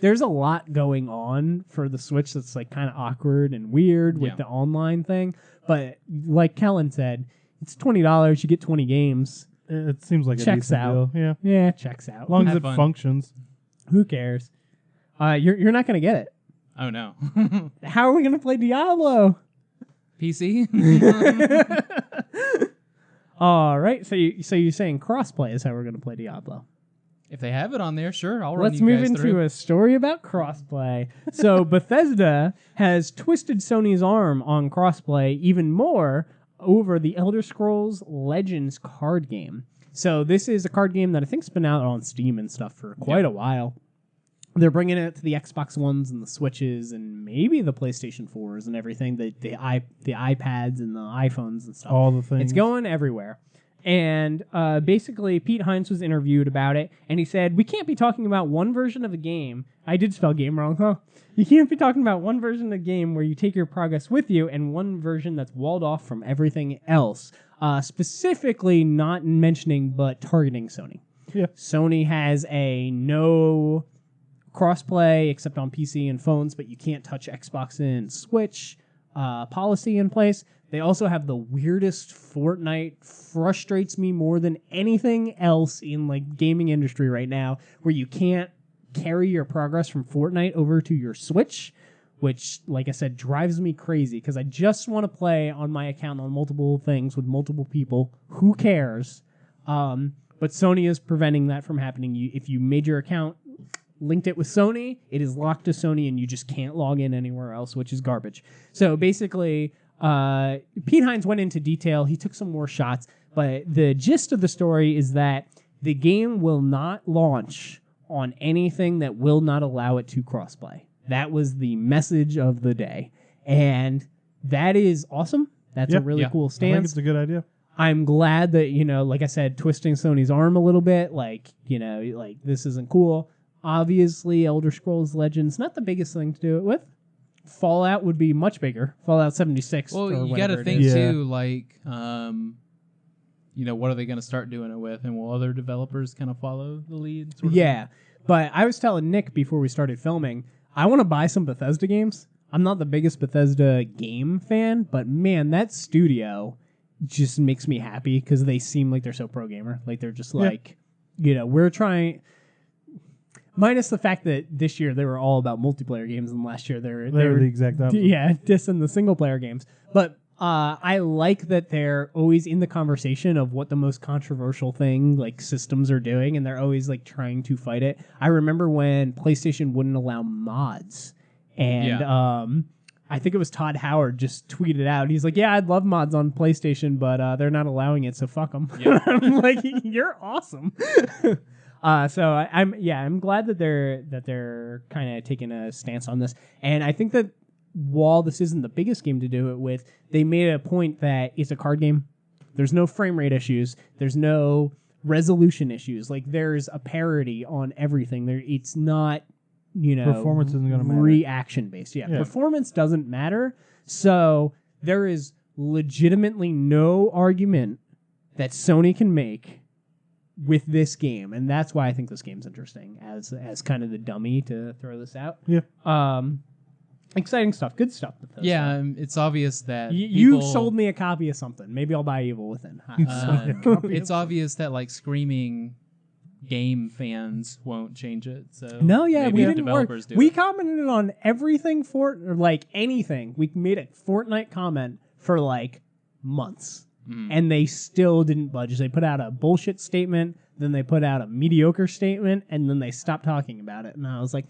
There's a lot going on for the Switch that's kind of awkward and weird with the online thing. But like Kellen said, it's $20. You get 20 games. It seems like checks a decent out. deal. Yeah, checks out. As long as Have it fun. functions. Who cares? You're not going to get it. Oh, no. How are we going to play Diablo? PC? All right. So you're saying crossplay is how we're going to play Diablo. If they have it on there, sure. I'll run Let's you move guys into through. a story about crossplay. So Bethesda has twisted Sony's arm on crossplay even more over the Elder Scrolls Legends card game. So this is a card game that I think's been out on Steam and stuff for quite a while. They're bringing it to the Xbox Ones and the Switches and maybe the PlayStation 4s and everything, the iPads and the iPhones and stuff. All the things. It's going everywhere. And basically, Pete Hines was interviewed about it, and he said, we can't be talking about one version of a game. I did spell game wrong, huh? You can't be talking about one version of the game where you take your progress with you and one version that's walled off from everything else. Specifically, not mentioning, but targeting Sony. Yeah. Sony has a no crossplay except on PC and phones, but you can't touch Xbox and Switch policy in place. They also have the weirdest Fortnite, frustrates me more than anything else in gaming industry right now, where you can't carry your progress from Fortnite over to your Switch, which, like I said, drives me crazy because I just want to play on my account on multiple things with multiple people. Who cares? But Sony is preventing that from happening. If you made your account, linked it with Sony, it is locked to Sony and you just can't log in anywhere else, which is garbage. So basically, Pete Hines went into detail. He took some more shots, but the gist of the story is that the game will not launch on anything that will not allow it to crossplay. That was the message of the day. And that is awesome. That's a really cool stance. I think it's a good idea. I'm glad that, like I said, twisting Sony's arm a little bit, this isn't cool. Obviously, Elder Scrolls Legends, not the biggest thing to do it with. Fallout would be much bigger. Fallout 76. Well, you got to think, too, what are they going to start doing it with? And will other developers kind of follow the lead? Yeah. But I was telling Nick before we started filming, I want to buy some Bethesda games. I'm not the biggest Bethesda game fan, but man, that studio just makes me happy because they seem like they're so pro gamer. They're just we're trying... Minus the fact that this year they were all about multiplayer games, and last year they were the exact opposite. Yeah, dissing the single player games. But I like that they're always in the conversation of what the most controversial thing systems are doing, and they're always trying to fight it. I remember when PlayStation wouldn't allow mods, and I think it was Todd Howard just tweeted out. He's like, "Yeah, I'd love mods on PlayStation, but they're not allowing it, so fuck them." Yeah. I'm like, "You're awesome." So I'm glad that they're kind of taking a stance on this, and I think that while this isn't the biggest game to do it with, they made a point that it's a card game. There's no frame rate issues. There's no resolution issues. There's a parity on everything. It's not performance isn't going to matter. Reaction based. Yeah, performance doesn't matter. So there is legitimately no argument that Sony can make with this game, and that's why I think this game's interesting as kind of the dummy to throw this out. Yeah. Exciting stuff, good stuff. Yeah, it's obvious that you sold me a copy of something. Maybe I'll buy Evil Within. It's obvious that screaming game fans won't change it. So no, yeah, maybe we didn't developers work. We it. commented on everything anything. We made a Fortnite comment for months. And they still didn't budge. They put out a bullshit statement, then they put out a mediocre statement, and then they stopped talking about it. And I was like,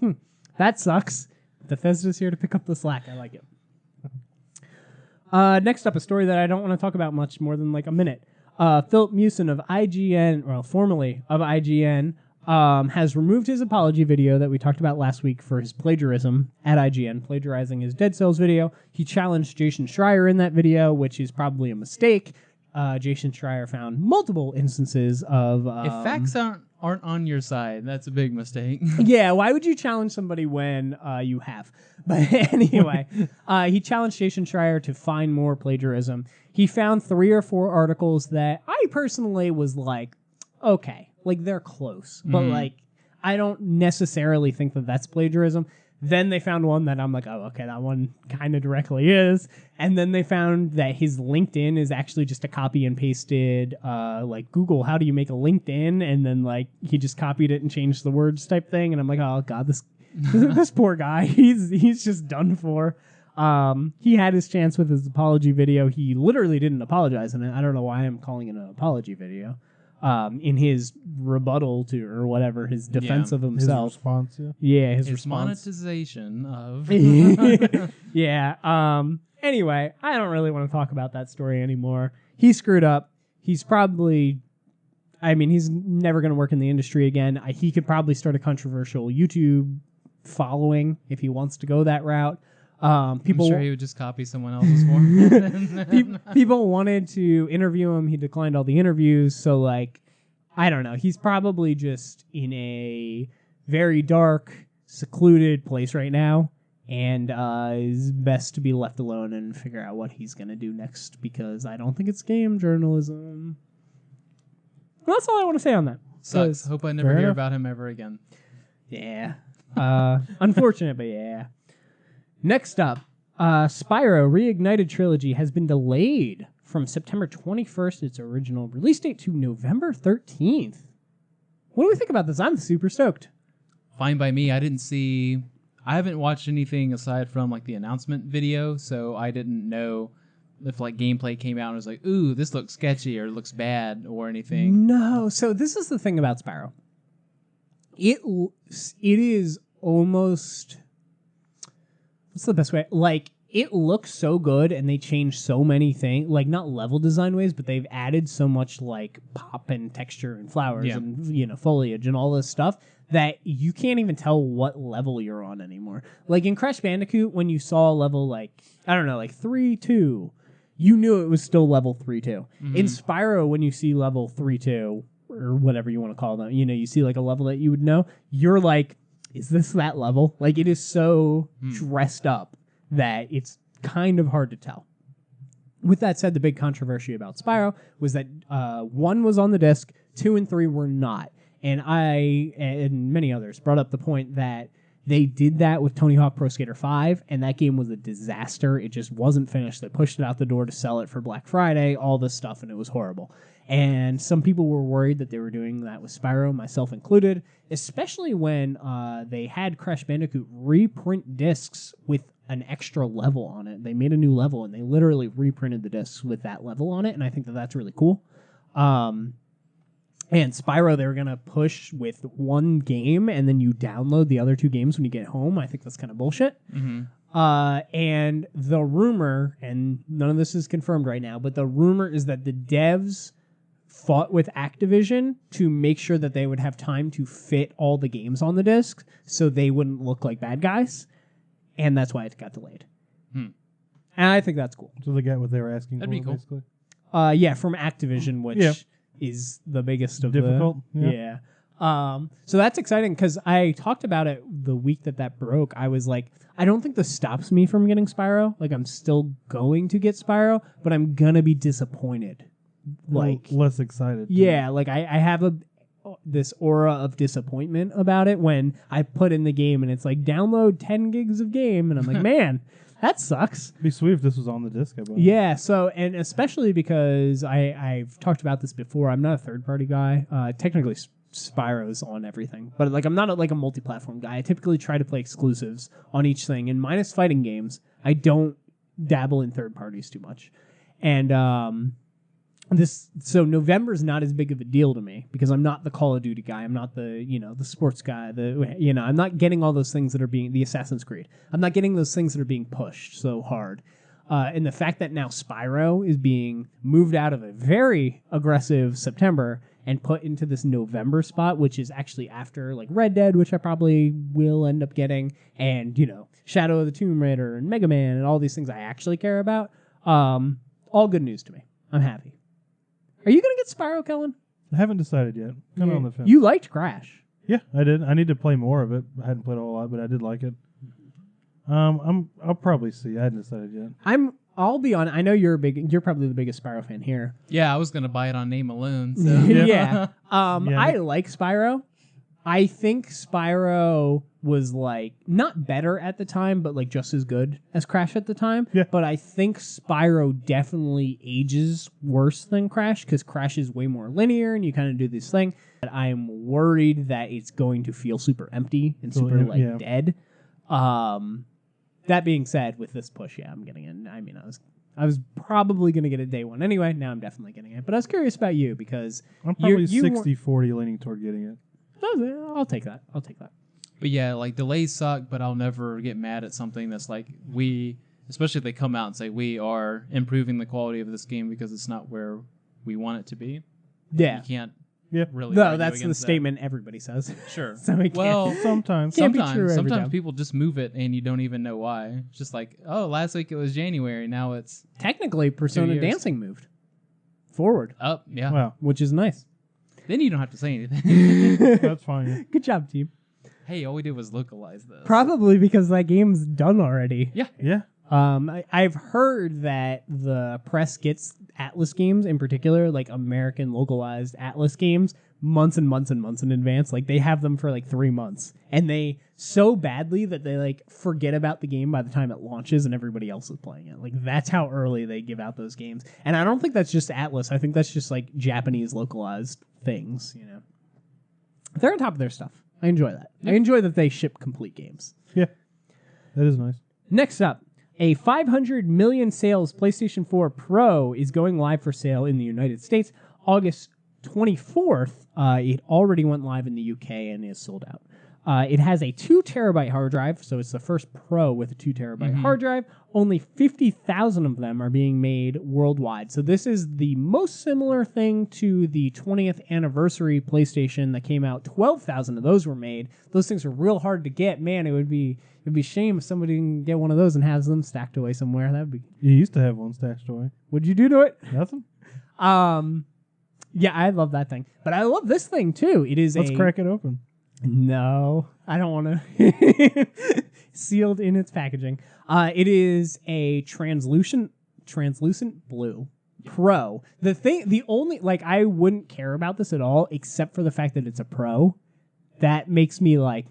that sucks. Bethesda's here to pick up the slack. I like it. Next up, a story that I don't want to talk about much more than a minute. Philip Mewson of IGN, well, formerly of IGN, has removed his apology video that we talked about last week for his plagiarism at IGN, plagiarizing his Dead Cells video. He challenged Jason Schreier in that video, which is probably a mistake. Jason Schreier found multiple instances of... if facts aren't on your side, that's a big mistake. Yeah, why would you challenge somebody when you have? But anyway, he challenged Jason Schreier to find more plagiarism. He found 3 or 4 articles that I personally was like, okay, like they're close, but like I don't necessarily think that that's plagiarism. Then they found one that I'm like, oh, okay, that one kind of directly is. And then they found that his LinkedIn is actually just a copy and pasted, like Google, how do you make a LinkedIn? And then like he just copied it and changed the words type thing. And I'm like, oh God, this poor guy, he's just done for. He had his chance with his apology video. He literally didn't apologize, and I don't know why I'm calling it an apology video. In his rebuttal to, or whatever, his defense of himself. His response, his it's response. Monetization of... Yeah. Anyway, I don't really want to talk about that story anymore. He screwed up. He's probably... I mean, he's never going to work in the industry again. He could probably start a controversial YouTube following if he wants to go that route. People, I'm sure he would just copy someone else's form. People wanted to interview him. He declined all the interviews. So, like, I don't know. He's probably just in a very dark, secluded place right now. And is best to be left alone and figure out what he's going to do next, because I don't think it's game journalism. Well, that's all I want to say on that. Sucks. Hope I never hear about him ever again. Yeah. Unfortunate, but yeah. Next up, Spyro Reignited Trilogy has been delayed from September 21st, its original release date, to November 13th. What do we think about this? I'm super stoked. Fine by me. I haven't watched anything aside from like the announcement video, so I didn't know if like gameplay came out and was like, ooh, this looks sketchy or looks bad or anything. No. So this is the thing about Spyro. It is almost... What's the best way? Like, it looks so good, and they changed so many things. Like, not level design ways, but they've added so much, like, pop and texture and flowers and, foliage and all this stuff that you can't even tell what level you're on anymore. Like, in Crash Bandicoot, when you saw a level, like, I don't know, like 3-2, you knew it was still level 3-2. Mm-hmm. In Spyro, when you see level 3-2, or whatever you want to call them, you see, like, a level that you would know, you're like... Is this that level? Like, it is so dressed up that it's kind of hard to tell. With that said, the big controversy about Spyro was that 1 was on the disc, 2 and 3 were not. And I, and many others, brought up the point that they did that with Tony Hawk Pro Skater 5, and that game was a disaster. It just wasn't finished. They pushed it out the door to sell it for Black Friday, all this stuff, and it was horrible. And some people were worried that they were doing that with Spyro, myself included, especially when they had Crash Bandicoot reprint discs with an extra level on it. They made a new level, and they literally reprinted the discs with that level on it, and I think that that's really cool. And Spyro, they were going to push with one game, and then you download the other 2 games when you get home. I think that's kind of bullshit. Mm-hmm. And the rumor, and none of this is confirmed right now, but the rumor is that the devs fought with Activision to make sure that they would have time to fit all the games on the disc so they wouldn't look like bad guys. And that's why it got delayed. And I think that's cool. So they got what they were asking That'd for, be cool. basically? Yeah, from Activision, which is the biggest of difficult. Yeah. So that's exciting because I talked about it the week that broke. I was like, I don't think this stops me from getting Spyro. Like, I'm still going to get Spyro, but I'm going to be disappointed. Like, less excited. Yeah, like I have this aura of disappointment about it when I put in the game and it's like, download 10 gigs of game. And I'm like, man, that sucks. It'd be sweet if this was on the disc. Yeah, so, and especially because I've talked about this before, I'm not a third-party guy. Technically, Spyro's on everything. But like, I'm not a multi-platform guy. I typically try to play exclusives on each thing. And minus fighting games, I don't dabble in third parties too much. And so November's not as big of a deal to me because I'm not the Call of Duty guy. I'm not the the sports guy. I'm not getting all those things that are being the Assassin's Creed. I'm not getting those things that are being pushed so hard. And the fact that now Spyro is being moved out of a very aggressive September and put into this November spot, which is actually after like Red Dead, which I probably will end up getting, and Shadow of the Tomb Raider and Mega Man and all these things I actually care about. All good news to me. I'm happy. Are you gonna get Spyro, Kellen? I haven't decided yet. Kind of on the fence. You liked Crash. Yeah, I did. I need to play more of it. I hadn't played a whole lot, but I did like it. I'll probably see. I hadn't decided yet. I'll be on. I know you're probably the biggest Spyro fan here. Yeah, I was gonna buy it on name alone. So. Yeah. I like Spyro. I think Spyro was like not better at the time, but like just as good as Crash at the time. Yeah. But I think Spyro definitely ages worse than Crash because Crash is way more linear and you kind of do this thing. But I'm worried that it's going to feel super empty and super dead. That being said, with this push, yeah, I'm getting it. I mean, I was probably going to get it day one anyway. Now I'm definitely getting it. But I was curious about you because I'm probably 60-40 leaning toward getting it. I'll take that. But yeah, like delays suck, but I'll never get mad at something that's like especially if they come out and say we are improving the quality of this game because it's not where we want it to be. Yeah. You can't really. No, that's the statement everybody says. Sure. So we can't. Sometimes people just move it and you don't even know why. It's just like, oh, last week it was January, now it's technically Persona Dancing moved forward. Up, yeah. Wow. Which is nice. Then you don't have to say anything. That's fine. Good job, team. Hey, all we did was localize this. Probably because that game's done already. Yeah. I've heard that the press gets Atlas games in particular, like American localized Atlas games, months and months and months in advance. Like they have them for like 3 months, and they so badly that they like forget about the game by the time it launches and everybody else is playing it. Like that's how early they give out those games. And I don't think that's just Atlas. I think that's just like Japanese localized things. They're on top of their stuff. I enjoy that. Yep. I enjoy that they ship complete games. Yeah, that is nice. Next up, a 500 million sales PlayStation 4 Pro is going live for sale in the United States August 24th. It already went live in the UK and is sold out. It has a 2 terabyte hard drive, so it's the first Pro with a 2 terabyte hard drive. Only 50,000 of them are being made worldwide. So this is the most similar thing to the 20th anniversary PlayStation that came out. 12,000 of those were made. Those things are real hard to get. Man, it'd be a shame if somebody can get one of those and has them stacked away somewhere. That'd be. You used to have one stashed away. What'd you do to it? Nothing. Yeah, I love that thing, but I love this thing too. It is. Let's crack it open. No, I don't want to. Sealed in its packaging. It is a translucent blue Pro. The only I wouldn't care about this at all, except for the fact that it's a Pro. That makes me like,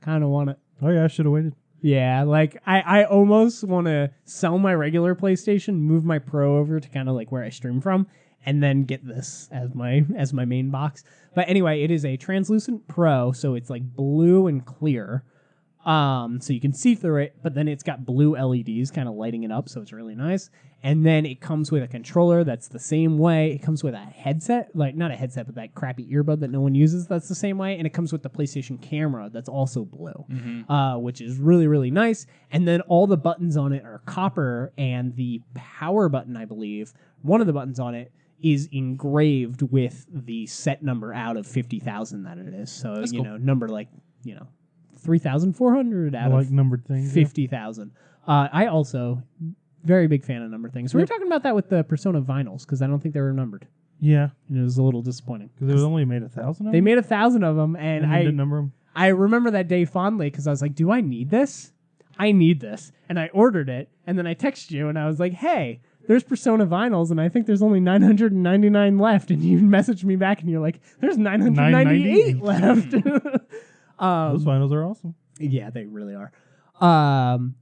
kind of want it. Oh yeah, I should have waited. Yeah, I almost want to sell my regular PlayStation, move my Pro over to kind of like where I stream from, and then get this as my main box. But anyway, it is a translucent Pro, so it's like blue and clear. So you can see through it, but then it's got blue LEDs kind of lighting it up, so it's really nice. And then it comes with a controller that's the same way. It comes with a headset, not a headset, but that crappy earbud that no one uses that's the same way. And it comes with the PlayStation camera that's also blue, which is really, really nice. And then all the buttons on it are copper, and the power button, I believe, one of the buttons on it is engraved with the set number out of 50,000 that it is. So, that's cool. Number 3,400 out of numbered things. 50,000. I also, very big fan of numbered things. We were talking about that with the Persona vinyls, because I don't think they were numbered. Yeah. And it was a little disappointing. Because they only made 1,000 of them? They made 1,000 of them, and I didn't number them? I remember that day fondly, because I was like, do I need this? I need this. And I ordered it, and then I texted you, and I was like, hey, there's Persona vinyls, and I think there's only 999 left. And you messaged me back, and you're like, there's 998 left. Those vinyls are awesome. Yeah, they really are.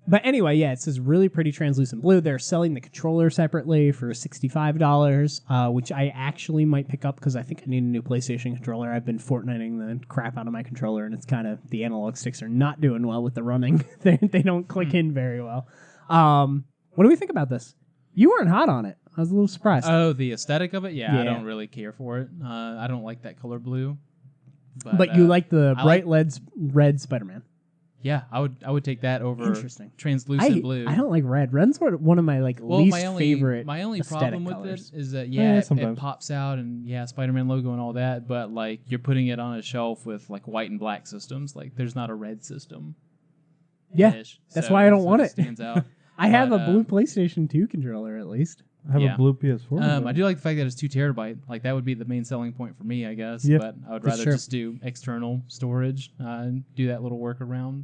But anyway, yeah, it's this really pretty translucent blue. They're selling the controller separately for $65, which I actually might pick up because I think I need a new PlayStation controller. I've been Fortniting the crap out of my controller, and it's kind of, the analog sticks are not doing well with the running. they don't click in very well. What do we think about this? You weren't hot on it. I was a little surprised. Oh, the aesthetic of it? Yeah, I don't really care for it. I don't like that color blue. But you like the bright red Spider-Man. Yeah, I would take that over Interesting. translucent blue. I don't like red. Red's one of my least favorite. My only aesthetic problem with colors. it is that Yeah, it pops out and Spider-Man logo and all that, but like you're putting it on a shelf with like white and black systems. Like there's not a red system. Yeah, that's why I don't want it. Stands out. I have a blue PlayStation 2 controller at least. I have a blue PS4. I do like the fact that it's 2 terabyte. Like that would be the main selling point for me, I guess. Yeah, but I would rather just do external storage and do that little workaround.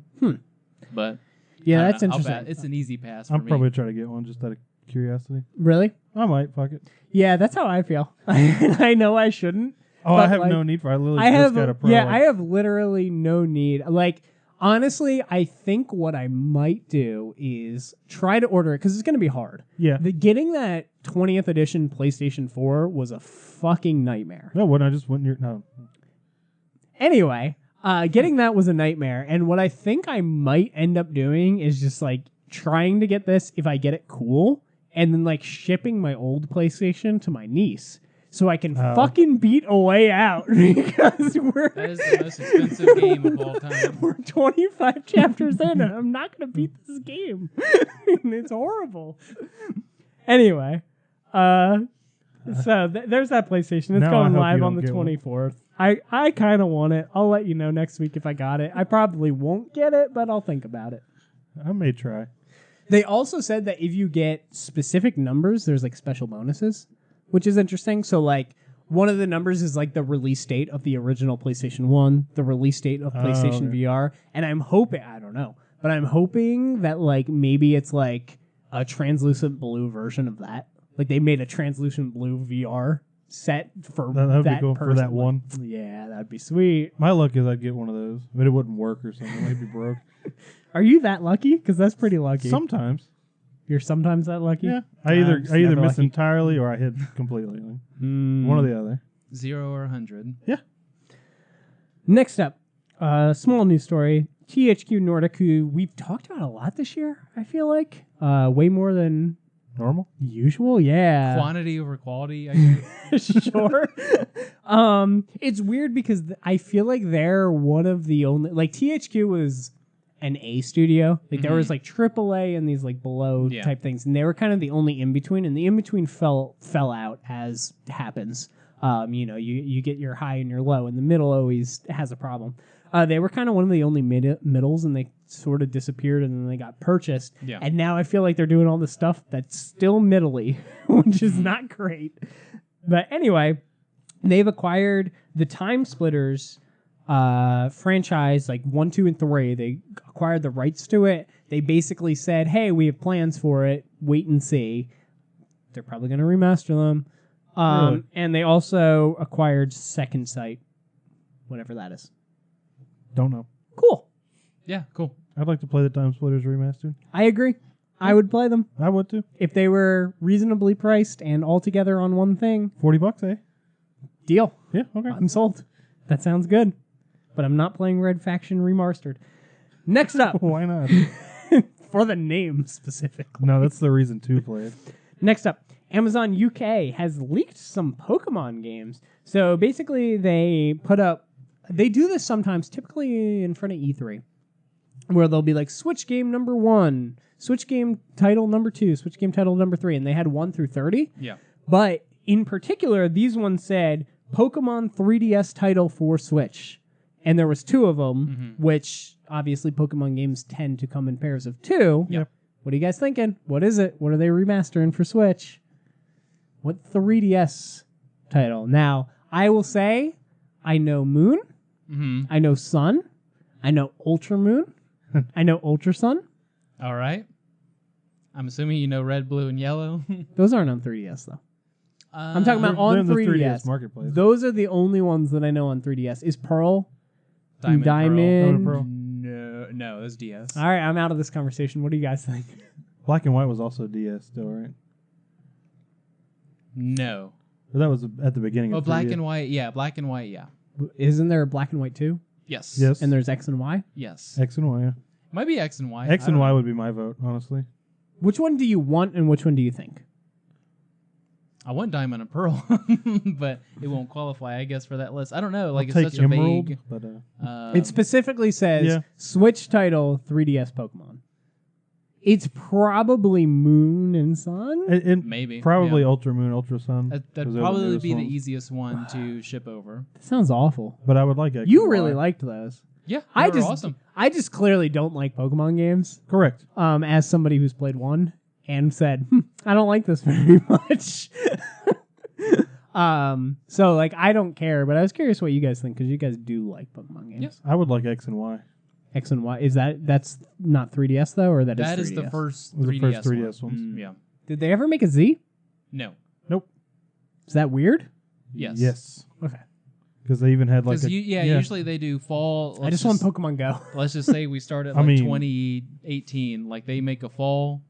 But yeah, that's interesting. It's an easy pass. I'll for me. probably try to get one just out of curiosity. Really? I might. Fuck it. Yeah, that's how I feel. I know I shouldn't. Oh, I have no need for. I literally just got a Pro. Yeah, I have literally no need. Like. Honestly, I think what I might do is try to order it because it's going to be hard. Yeah. Getting that 20th edition PlayStation 4 was a fucking nightmare. No, when I just went near. No. Anyway, getting that was a nightmare. And what I think I might end up doing is just like trying to get this, if I get it, cool. And then like shipping my old PlayStation to my niece. So I can fucking beat a way out because that is the most expensive game of all time. We're 25 chapters in and I'm not going to beat this game. It's horrible. Anyway, so there's that PlayStation. It's going live on the 24th. I kind of want it. I'll let you know next week if I got it. I probably won't get it, but I'll think about it. I may try. They also said that if you get specific numbers, there's like special bonuses, which is interesting. So like one of the numbers is like the release date of the original PlayStation 1, the release date of PlayStation VR. And I'm hoping, I don't know, but I'm hoping that like maybe it's like a translucent blue version of that. Like they made a translucent blue VR set for that would be cool person. for that one. Yeah, that'd be sweet. My luck is I'd get one of those, but it wouldn't work or something. It might be broke. Are you that lucky? Because that's pretty lucky. Sometimes. You're sometimes that lucky? Yeah. I either miss lucky. entirely or I hit completely. One or the other. 0 or 100. Yeah. Next up, small news story. THQ Nordic, who we've talked about a lot this year, I feel like. Way more than normal. Usual, yeah. Quantity over quality, I guess. Sure. It's weird because I feel like they're one of the only... Like, THQ was an A studio. Like there was like AAA and these like below type things, and they were kind of the only in between. And the in between fell out, as happens. You get your high and your low, and the middle always has a problem. They were kind of one of the only middles, and they sort of disappeared, and then they got purchased. Yeah. And now I feel like they're doing all this stuff that's still middly, which is not great. But anyway, they've acquired the Time Splitters franchise, like 1, 2, and 3. They acquired the rights to it. They basically said, hey, we have plans for it. Wait and see. They're probably going to remaster them. Really? And they also acquired Second Sight, whatever that is. Don't know. Cool. Yeah, cool. I'd like to play the Time Splitters remastered. I agree. I would play them. I would too. If they were reasonably priced and all together on one thing. $40, eh? Deal. Yeah, okay. I'm sold. That sounds good. But I'm not playing Red Faction Remastered. Next up. Why not? For the name specifically. No, that's the reason to play it. Next up. Amazon UK has leaked some Pokemon games. So basically they do this sometimes, typically in front of E3, where they'll be like Switch game number 1, Switch game title number 2, Switch game title number 3, and they had 1 through 30. Yeah. But in particular, these ones said Pokemon 3DS title for Switch. And there was 2 of them, which obviously Pokemon games tend to come in pairs of 2. Yep. What are you guys thinking? What is it? What are they remastering for Switch? What 3DS title? Now, I will say, I know Moon. I know Sun. I know Ultra Moon. I know Ultra Sun. All right. I'm assuming you know Red, Blue, and Yellow. Those aren't on 3DS, though. I'm talking about on 3DS. The 3DS Marketplace. Those are the only ones that I know on 3DS. Is Pearl? Diamond. Pearl. No, it's DS. All right, I'm out of this conversation. What do you guys think? Black and White was also DS still, right? No. But that was at the beginning of 3DS. Black and White, yeah. Black and White, yeah. Isn't there a Black and White too? Yes. Yes. And there's X and Y? Yes. X and Y, yeah. Might be X and Y. X and Y would be my vote, honestly. Which one do you want and which one do you think? I want Diamond and Pearl, but it won't qualify, I guess, for that list. I don't know. Like, I'll it's take such a Emerald, vague. but It specifically says Yeah. Switch title 3DS Pokemon. It's probably Moon and Sun. it Maybe. probably yeah. Ultra Moon, Ultra Sun. 'cause That'd they're probably newest be the ones. easiest one to ship over. That sounds awful. But I would like X. You and really Y. liked those. Yeah, I they were just awesome. I just clearly don't like Pokemon games. Correct. As somebody who's played one and said, I don't like this very much. So like I don't care, but I was curious what you guys think because you guys do like Pokemon games. Yep. I would like X and Y. X and Y that's not 3DS though, or that is 3DS? That is the first Was the 3DS, first 3DS one. ones. Yeah. Did they ever make a Z? No. Nope. Is that weird? Yes. Yes. Okay. Because they even had like Because a usually they do fall. I just want Pokemon Go. Let's just say we start at I like mean- 2018. Like they make a fall,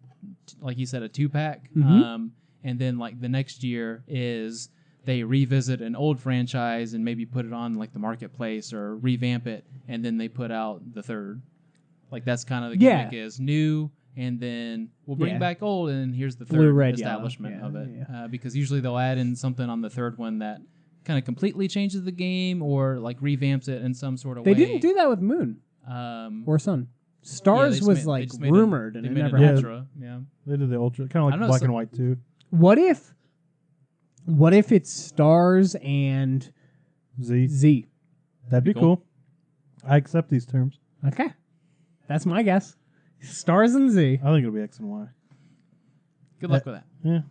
like you said, a 2-pack. Mhm. And then like the next year is they revisit an old franchise and maybe put it on like the marketplace or revamp it, and then they put out the third. Like that's kind of the Yeah. gimmick is new, and then we'll bring Yeah. back old, and here's the third Blue, red, establishment yellow. of it. Yeah. Because usually they'll add in something on the third one that kind of completely changes the game or like revamps it in some sort of They way. didn't do that with Moon or Sun. Stars they was made- they like just made rumored and they it made never an Yeah. happened. Ultra. Yeah. they did the Ultra, kind I of don't like know, Black so- and White too. What if it's Stars and Z. Z? That'd be Cool. cool. I accept these terms. Okay. That's my guess. Stars and Z. I think it'll be X and Y. Good luck with that. Yeah.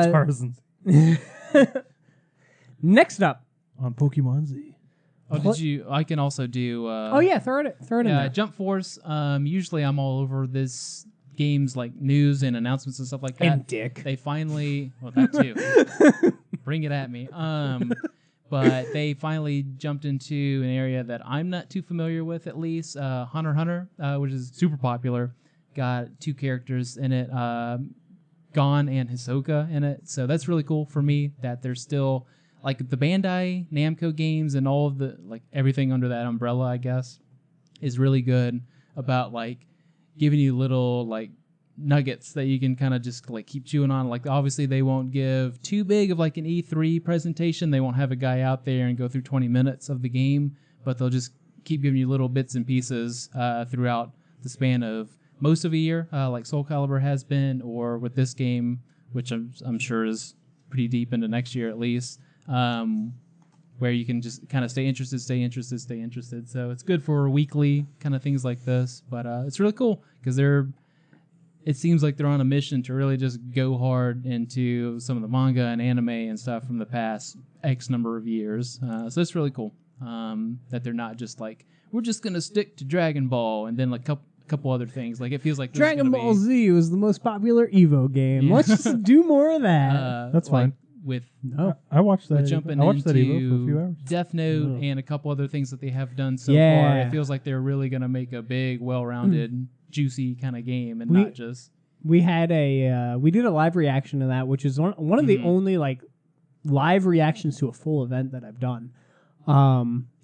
Stars and Z. Next up. On Pokemon Z. Oh, did you? I can also do. Oh yeah, throw it in Yeah, there. Jump Force. Usually I'm all over this game's like news and announcements and stuff like that. And Dick. They finally, well, that too. Bring it at me. But they finally jumped into an area that I'm not too familiar with, at least. Hunter x Hunter, which is super popular. Got 2 characters in it, Gon and Hisoka in it. So that's really cool for me that there's still like the Bandai Namco games and all of the like everything under that umbrella, I guess, is really good about like giving you little like nuggets that you can kind of just like keep chewing on. Like obviously they won't give too big of like an E3 presentation. They won't have a guy out there and go through 20 minutes of the game, but they'll just keep giving you little bits and pieces throughout the span of most of a year, like Soul Calibur has been, or with this game, which I'm sure is pretty deep into next year at least, where you can just kind of stay interested. So it's good for weekly kind of things like this, but it's really cool because it seems like they're on a mission to really just go hard into some of the manga and anime and stuff from the past X number of years. So it's really cool that they're not just like, we're just going to stick to Dragon Ball and then like couple other things. Like it feels like this is Dragon gonna Ball Z was the most popular Evo game. Yeah. Let's just do more of that. That's like fine. With No. I watched that. jumping I watched that Evo for a into few hours. Death Note Oh. and a couple other things that they have done so Yeah. far, it feels like they're really going to make a big, well-rounded, juicy kind of game and We- not just... We had we did a live reaction to that, which is one of the only like live reactions to a full event that I've done.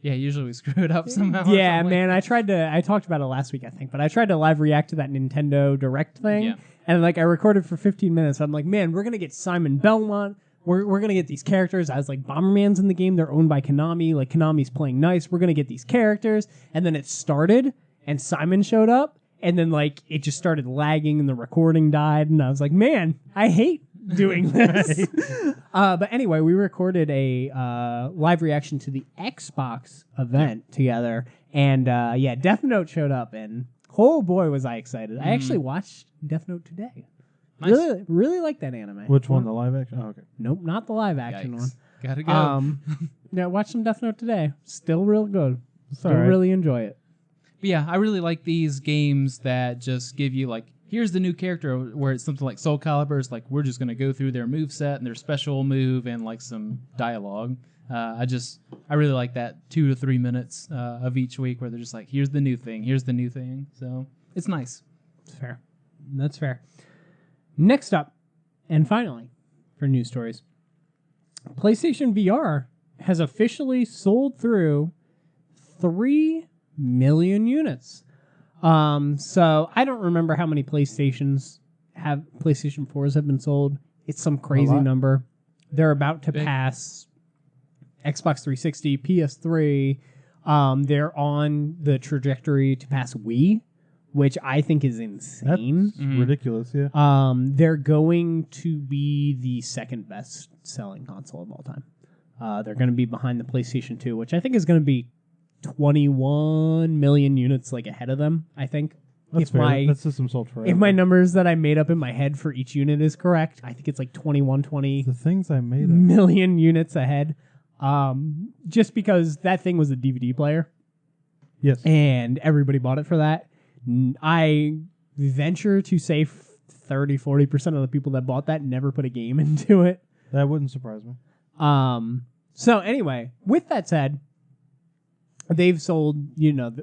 Yeah, usually we screw it up somehow. or Yeah, something. man, I talked about it last week, I think, but I tried to live react to that Nintendo Direct thing. Yeah. And like I recorded for 15 minutes. I'm like, man, we're gonna get Simon Belmont. We're gonna get these characters. I was like, Bomberman's in the game. They're owned by Konami. Like Konami's playing nice. We're gonna get these characters. And then it started, and Simon showed up, and then like it just started lagging, and the recording died. And I was like, man, I hate doing this. But anyway, we recorded a live reaction to the Xbox event together, and yeah, Death Note showed up, and oh boy, was I excited! I actually watched Death Note today. Nice. Really like that anime. Which one? The live action? Oh, okay. Nope, not the live action Yikes. Gotta one. go. Yeah, watch some Death Note today. Still real good. Still all right. really enjoy it. But yeah, I really like these games that just give you like, here's the new character, where it's something like Soul Calibur. It's like, we're just going to go through their move set and their special move and like some dialogue. I really like that 2 to 3 minutes of each week where they're just like, here's the new thing. So it's nice. That's fair. That's fair. Next up, and finally, for news stories, PlayStation VR has officially sold through 3 million units. So I don't remember how many PlayStation 4s have been sold. It's some crazy number. They're about to pass Xbox 360, PS3. They're on the trajectory to pass Wii, which I think is insane. That's ridiculous, yeah. They're going to be the second best selling console of all time. They're going to be behind the PlayStation 2, which I think is going to be 21 million units like ahead of them, I think. That's fair. That system sold forever. If my numbers that I made up in my head for each unit is correct, I think it's like 20 the things I made up. million units ahead. Just because that thing was a DVD player. Yes. And everybody bought it for that. I venture to say 30-40% of the people that bought that never put a game into it. That wouldn't surprise me. So anyway, with that said, they've sold,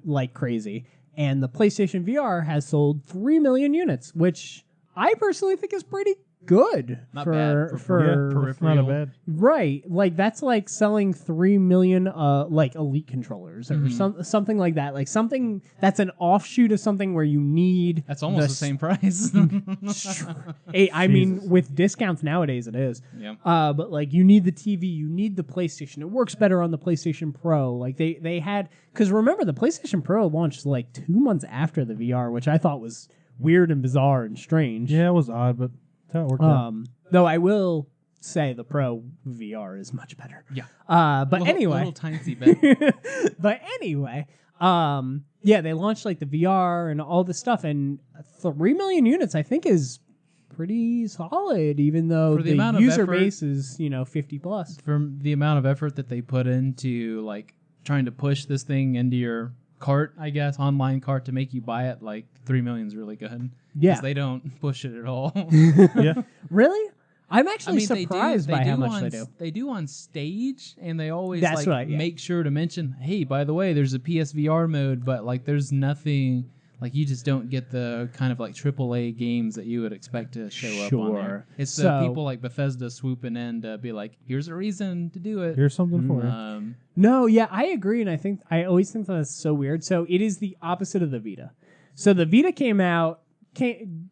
like crazy. And the PlayStation VR has sold 3 million units, which I personally think is pretty good. Not bad for peripheral. Not a bad. Right. Like, that's like selling 3 million, like, Elite controllers or something like that. Like, something that's an offshoot of something where you need... That's almost the same price. I mean, with discounts nowadays, it is. Yeah. But, like, you need the TV, you need the PlayStation. It works better on the PlayStation Pro. Like, they had... Because remember, the PlayStation Pro launched, like, 2 months after the VR, which I thought was weird and bizarre and strange. Yeah, it was odd, but... That's how it worked out. Though I will say the Pro VR is much better. Yeah. But anyway. Little tiny bit. But anyway, yeah, they launched like the VR and all this stuff, and 3 million units I think is pretty solid, even though for the amount of user effort, base is 50 plus. For the amount of effort that they put into like trying to push this thing into your cart, I guess, online cart to make you buy it, like 3 million is really good. Yeah. Because they don't push it at all. Yeah. Really? I'm actually surprised by how much they do. They do on stage, and they always make sure to mention, hey, by the way, there's a PSVR mode, but like there's nothing, like you just don't get the kind of like AAA games that you would expect to show up on there. It's the people like Bethesda swooping in to be like, here's a reason to do it. Here's something for you. No, yeah, I agree, and I always think that's so weird. So it is the opposite of the Vita. So the Vita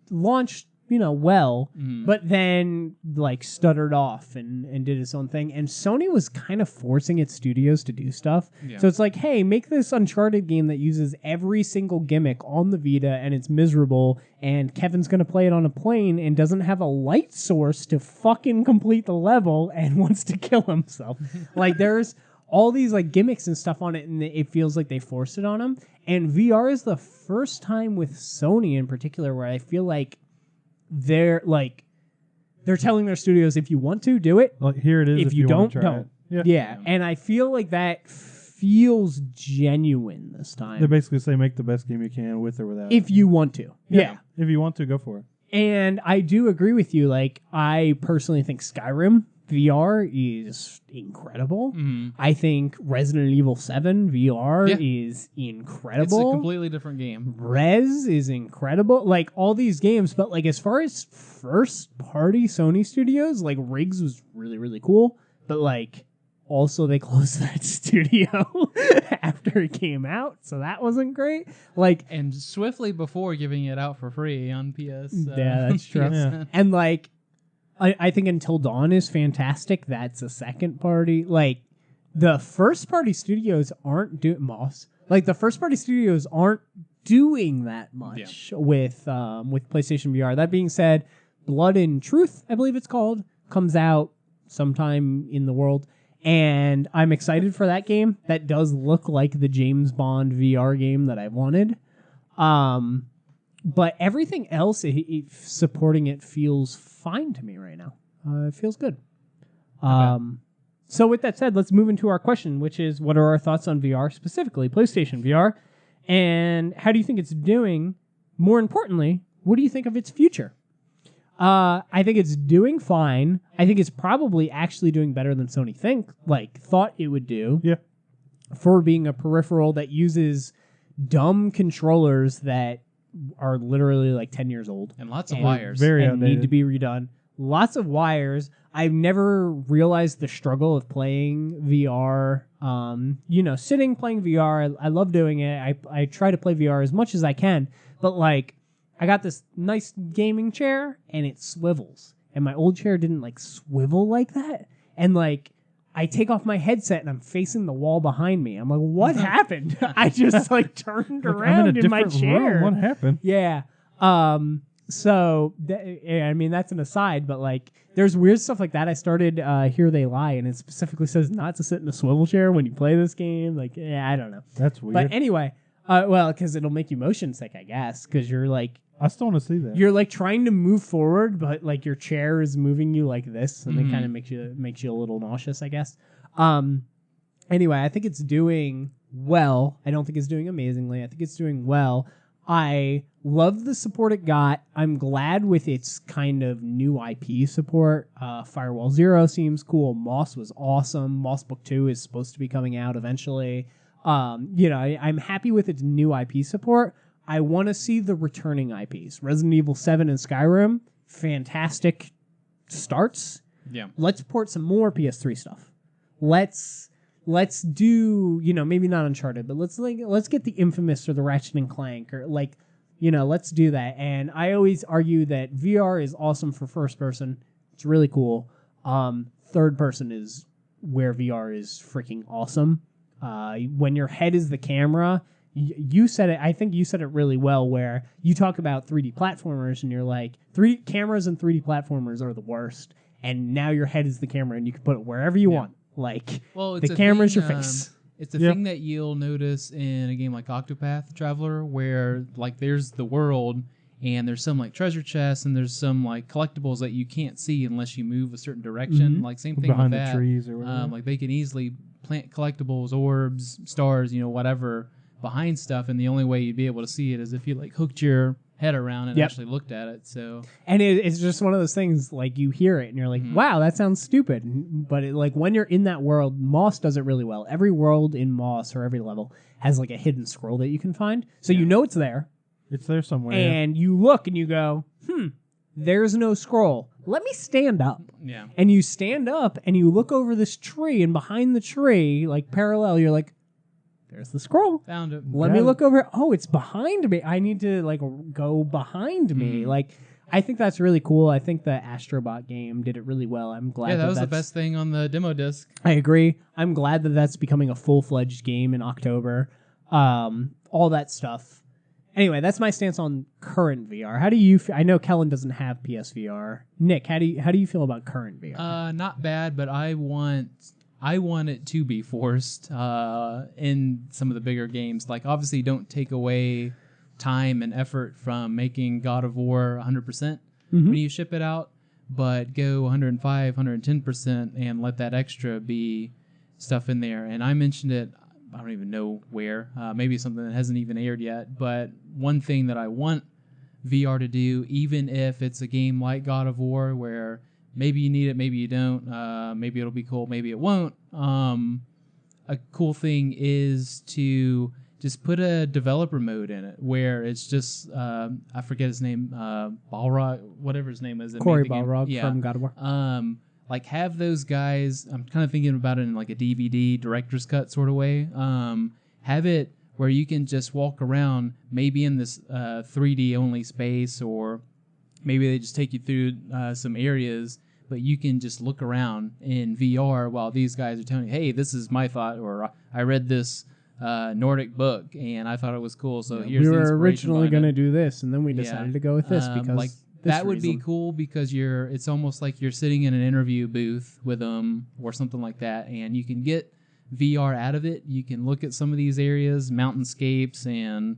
launched, well, but then like stuttered off and did its own thing. And Sony was kind of forcing its studios to do stuff. Yeah. So it's like, hey, make this Uncharted game that uses every single gimmick on the Vita and it's miserable. And Kevin's going to play it on a plane and doesn't have a light source to fucking complete the level and wants to kill himself. Like there's all these like gimmicks and stuff on it, and it feels like they forced it on him. And VR is the first time with Sony in particular where I feel like they're telling their studios, if you want to, do it. Like, here it is. If you don't, try don't. It. Yeah. And I feel like that feels genuine this time. They basically say make the best game you can with or without. If you want to. Yeah. If you want to, go for it. And I do agree with you. Like, I personally think Skyrim VR is incredible. I think Resident Evil 7 VR is incredible. It's a completely different game. Rez is incredible. Like, all these games, but like as far as first party Sony studios, like Riggs was really, really cool. But like also they closed that studio after it came out, so that wasn't great. Like, and swiftly before giving it out for free on PS. Yeah, that's true. Yeah. And like I think Until Dawn is fantastic. That's a second party. Like, the first party studios aren't doing Moss. Like, the first party studios aren't doing that much with PlayStation VR. That being said, Blood and Truth, I believe it's called, comes out sometime in the world. And I'm excited for that game. That does look like the James Bond VR game that I wanted. But everything else, supporting it feels fine to me right now. It feels good. So with that said, let's move into our question, which is, what are our thoughts on VR, specifically PlayStation VR? And how do you think it's doing? More importantly, what do you think of its future? I think it's doing fine. I think it's probably actually doing better than Sony thought it would do. Yeah. For being a peripheral that uses dumb controllers that are literally like 10 years old. And lots of wires. Very and outdated. Need to be redone. Lots of wires. I've never realized the struggle of playing VR. Sitting playing VR. I love doing it. I try to play VR as much as I can. But like, I got this nice gaming chair and it swivels. and my old chair didn't like swivel like that. And like I take off my headset and I'm facing the wall behind me. I'm like, what happened? I just like turned around in my chair. What happened? Yeah. So I mean, that's an aside, but like there's weird stuff like that. I started Here They Lie, and it specifically says not to sit in a swivel chair when you play this game. Like, I don't know. That's weird. But anyway, well, because it'll make you motion sick, I guess, because you're like, I still want to see that. you're like trying to move forward, but like your chair is moving you like this, and it kind of makes you a little nauseous, I guess. Anyway, I think it's doing well. I don't think it's doing amazingly. I think it's doing well. I love the support it got. I'm glad with its kind of new IP support. Firewall Zero seems cool. Moss was awesome. Moss Book 2 is supposed to be coming out eventually. I'm happy with its new IP support. I want to see the returning IPs. Resident Evil 7 and Skyrim, fantastic starts. Yeah. Let's port some more PS3 stuff. Let's do, maybe not Uncharted, but let's get the Infamous or the Ratchet and Clank or let's do that. And I always argue that VR is awesome for first person. It's really cool. Third person is where VR is freaking awesome. When your head is the camera, you said it. I think you said it really well. Where you talk about 3D platformers, and you're like, cameras and 3D platformers are the worst. And now your head is the camera, and you can put it wherever you want. Like, the camera's your face. It's the thing that you'll notice in a game like Octopath Traveler, where like there's the world and there's some like treasure chests and there's some like collectibles that you can't see unless you move a certain direction. Like same thing behind with the that. trees or whatever. Like they can easily plant collectibles, orbs, stars, whatever behind stuff, and the only way you'd be able to see it is if you like hooked your head around and actually looked at it. So, and it's just one of those things, like you hear it and you're like, wow, that sounds stupid. But like when you're in that world, Moss does it really well. Every world in Moss or every level has like a hidden scroll that you can find. So you know it's there. It's there somewhere. And you look and you go, there's no scroll. Let me stand up. Yeah. And you stand up and you look over this tree, and behind the tree, like parallel, you're like, there's the scroll. Found it. Let me look over. Oh, it's behind me. I need to like go behind me. Like, I think that's really cool. I think the Astrobot game did it really well. I'm glad. Yeah, that was the best thing on the demo disc. I agree. I'm glad that that's becoming a full-fledged game in October. All that stuff. Anyway, that's my stance on current VR. How do you? I know Kellen doesn't have PSVR. Nick, how do you feel about current VR? Not bad, but I want it to be forced in some of the bigger games. Like, obviously, don't take away time and effort from making God of War 100% when you ship it out, but go 105, 110% and let that extra be stuff in there. And I mentioned it, I don't even know where, maybe something that hasn't even aired yet, but one thing that I want VR to do, even if it's a game like God of War where maybe you need it, maybe you don't. Maybe it'll be cool, maybe it won't. A cool thing is to just put a developer mode in it where it's just, I forget his name, Balrog, whatever his name is. Corey Balrog from God of War. Like, have those guys, I'm kind of thinking about it in like a DVD director's cut sort of way. Have it where you can just walk around, maybe in this 3D only space, or maybe they just take you through some areas, but you can just look around in VR while these guys are telling you, hey, this is my thought, or I read this Nordic book and I thought it was cool, so here's we the were inspiration originally going to do this, and then we decided to go with this because like that would be cool, because it's almost like you're sitting in an interview booth with them or something like that, and you can get VR out of it. You can look at some of these areas, mountainscapes and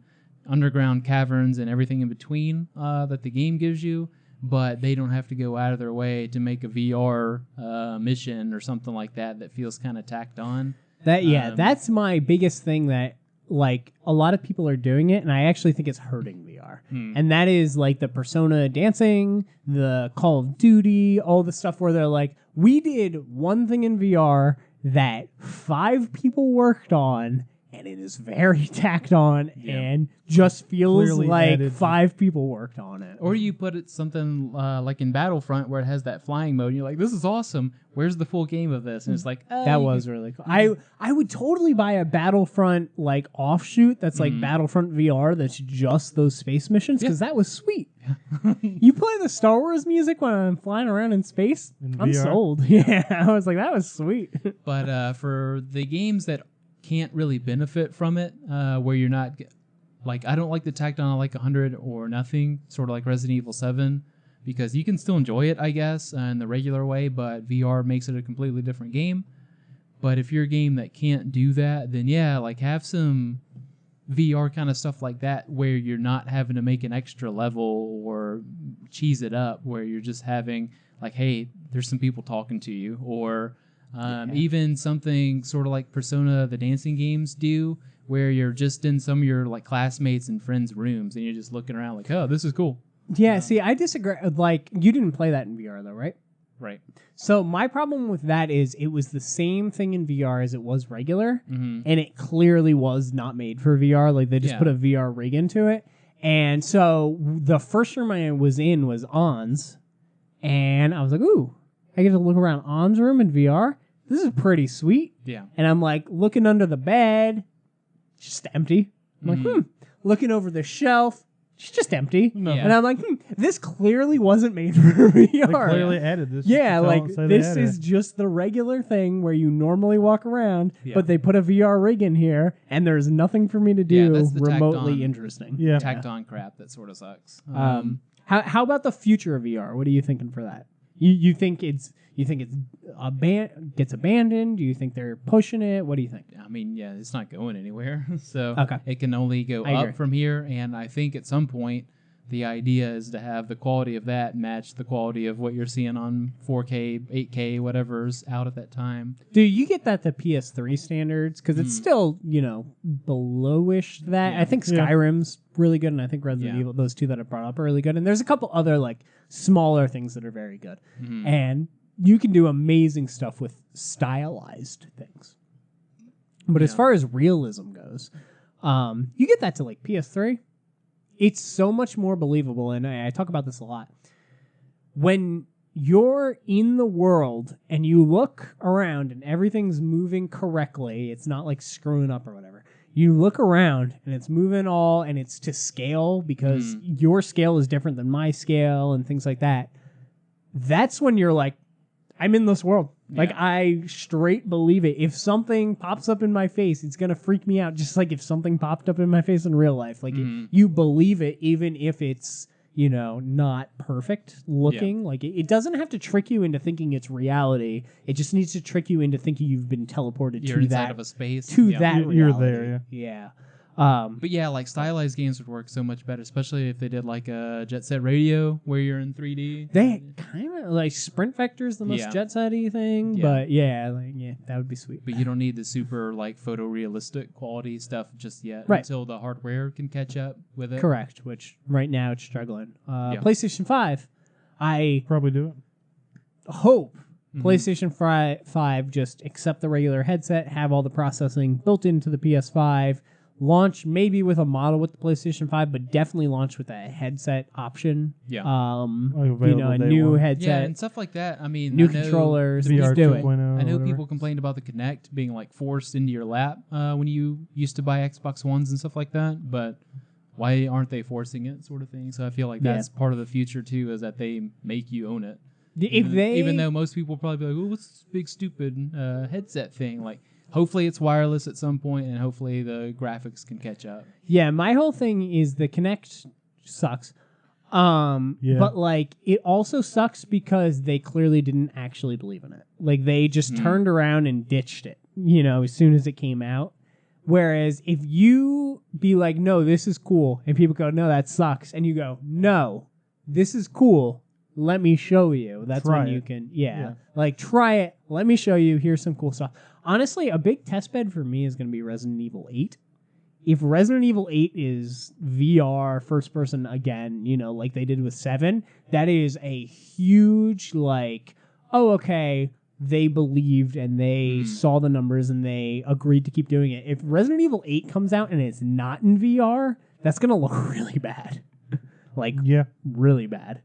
underground caverns and everything in between that the game gives you, but they don't have to go out of their way to make a VR mission or something like that feels kind of tacked on. That's my biggest thing, that like a lot of people are doing it, and I actually think it's hurting VR. And that is like the Persona dancing, the Call of Duty, all the stuff where they're like, we did one thing in VR that 5 people worked on, and it is very tacked on Yeah. and just feels Clearly like added. 5 people worked on it. Or you put it something like in Battlefront where it has that flying mode, and you're like, this is awesome. Where's the full game of this? And it's like, That was really cool. I would totally buy a Battlefront like offshoot that's like Battlefront VR that's just those space missions because that was sweet. You play the Star Wars music when I'm flying around in space, In I'm VR? sold. Yeah, I was like, that was sweet. But for the games that can't really benefit from it, where you're not like, I don't like the tacked on like 100 or nothing, sort of like Resident Evil 7, because you can still enjoy it, I guess, in the regular way, but VR makes it a completely different game. But if you're a game that can't do that, then yeah, like have some VR kind of stuff like that where you're not having to make an extra level or cheese it up, where you're just having like, hey, there's some people talking to you, or even something sort of like Persona, the dancing games do, where you're just in some of your like classmates and friends' rooms and you're just looking around like, oh, this is cool. Yeah, see, I disagree. Like, you didn't play that in VR though, right? Right. So my problem with that is it was the same thing in VR as it was regular, Mm-hmm. and it clearly was not made for VR. Like, they just put a VR rig into it. And so the first room I was in was On's, and I was like, ooh, I get to look around On's room in VR. This is pretty sweet. Yeah. And I'm like looking under the bed, just empty. I'm like, looking over the shelf, it's just empty. No. Yeah. And I'm like, this clearly wasn't made for VR. They clearly added this. Yeah, to like say they this added is it. just the regular thing where you normally walk around, Yeah. but they put a VR rig in here, and there's nothing for me to Yeah, do that's the tacked remotely on. interesting. Yeah. Tacked on crap that sort of sucks. How about the future of VR? What are you thinking for that? You think it's gets abandoned? Do you think they're pushing it? What do you think? I mean, yeah, it's not going anywhere. So Okay. it can only go I agree. up from here. And I think at some point, the idea is to have the quality of that match the quality of what you're seeing on 4K, 8K, whatever's out at that time. Do you get that to PS3 standards? Because it's still, belowish that. Yeah. I think Yeah. Skyrim's really good, and I think Resident Yeah. Evil, those two that I brought up are really good. And there's a couple other, like, smaller things that are very good. And you can do amazing stuff with stylized things. But as Yeah. far as realism goes, you get that to, like, PS3. It's so much more believable, and I talk about this a lot. When you're in the world and you look around and everything's moving correctly, it's not like screwing up or whatever. You look around and it's moving all, and it's to scale because your scale is different than my scale and things like that. That's when you're like, I'm in this world. Like, I straight believe it. If something pops up in my face, it's going to freak me out, just like if something popped up in my face in real life. Like, you believe it even if it's, not perfect looking. Like, it doesn't have to trick you into thinking it's reality. It just needs to trick you into thinking you've been teleported You're to inside that of a space. to Yeah. that You're reality. there, Yeah. But yeah, like stylized games would work so much better, especially if they did like a Jet Set Radio where you're in 3D. They kind of like Sprint Vector's the most Yeah. jet setty thing, Yeah. but yeah, that would be sweet. But you don't need the super like photorealistic quality stuff just yet Right. until the hardware can catch up with it. Correct, which right now it's struggling. PlayStation 5, I Probably do it. hope PlayStation 5 just accept the regular headset, have all the processing built into the PS5, launch maybe with a model with the PlayStation 5, but definitely launch with a headset option. Yeah. Available a day new one. headset, Yeah, and stuff like that. I mean, new I know- controllers, VR just do it. 2.0. I know whatever. people complained about the Kinect being like forced into your lap when you used to buy Xbox Ones and stuff like that, but why aren't they forcing it, sort of thing? So I feel like that's part of the future too, is that they make you own it. Even though most people probably be like, "Oh, what's this big stupid headset thing?" Like, hopefully it's wireless at some point, and hopefully the graphics can catch up. Yeah, my whole thing is the Kinect sucks. But like it also sucks because they clearly didn't actually believe in it. Like they just turned around and ditched it, as soon as it came out. Whereas if you be like, no, this is cool, and people go, no, that sucks, and you go, no, this is cool, let me show you. That's Try when it. you can, like try it. Let me show you. Here's some cool stuff. Honestly, a big test bed for me is going to be Resident Evil 8. If Resident Evil 8 is VR first person again, like they did with 7, that is a huge, like, oh, okay, they believed and they saw the numbers and they agreed to keep doing it. If Resident Evil 8 comes out and it's not in VR, that's going to look really bad. Really bad.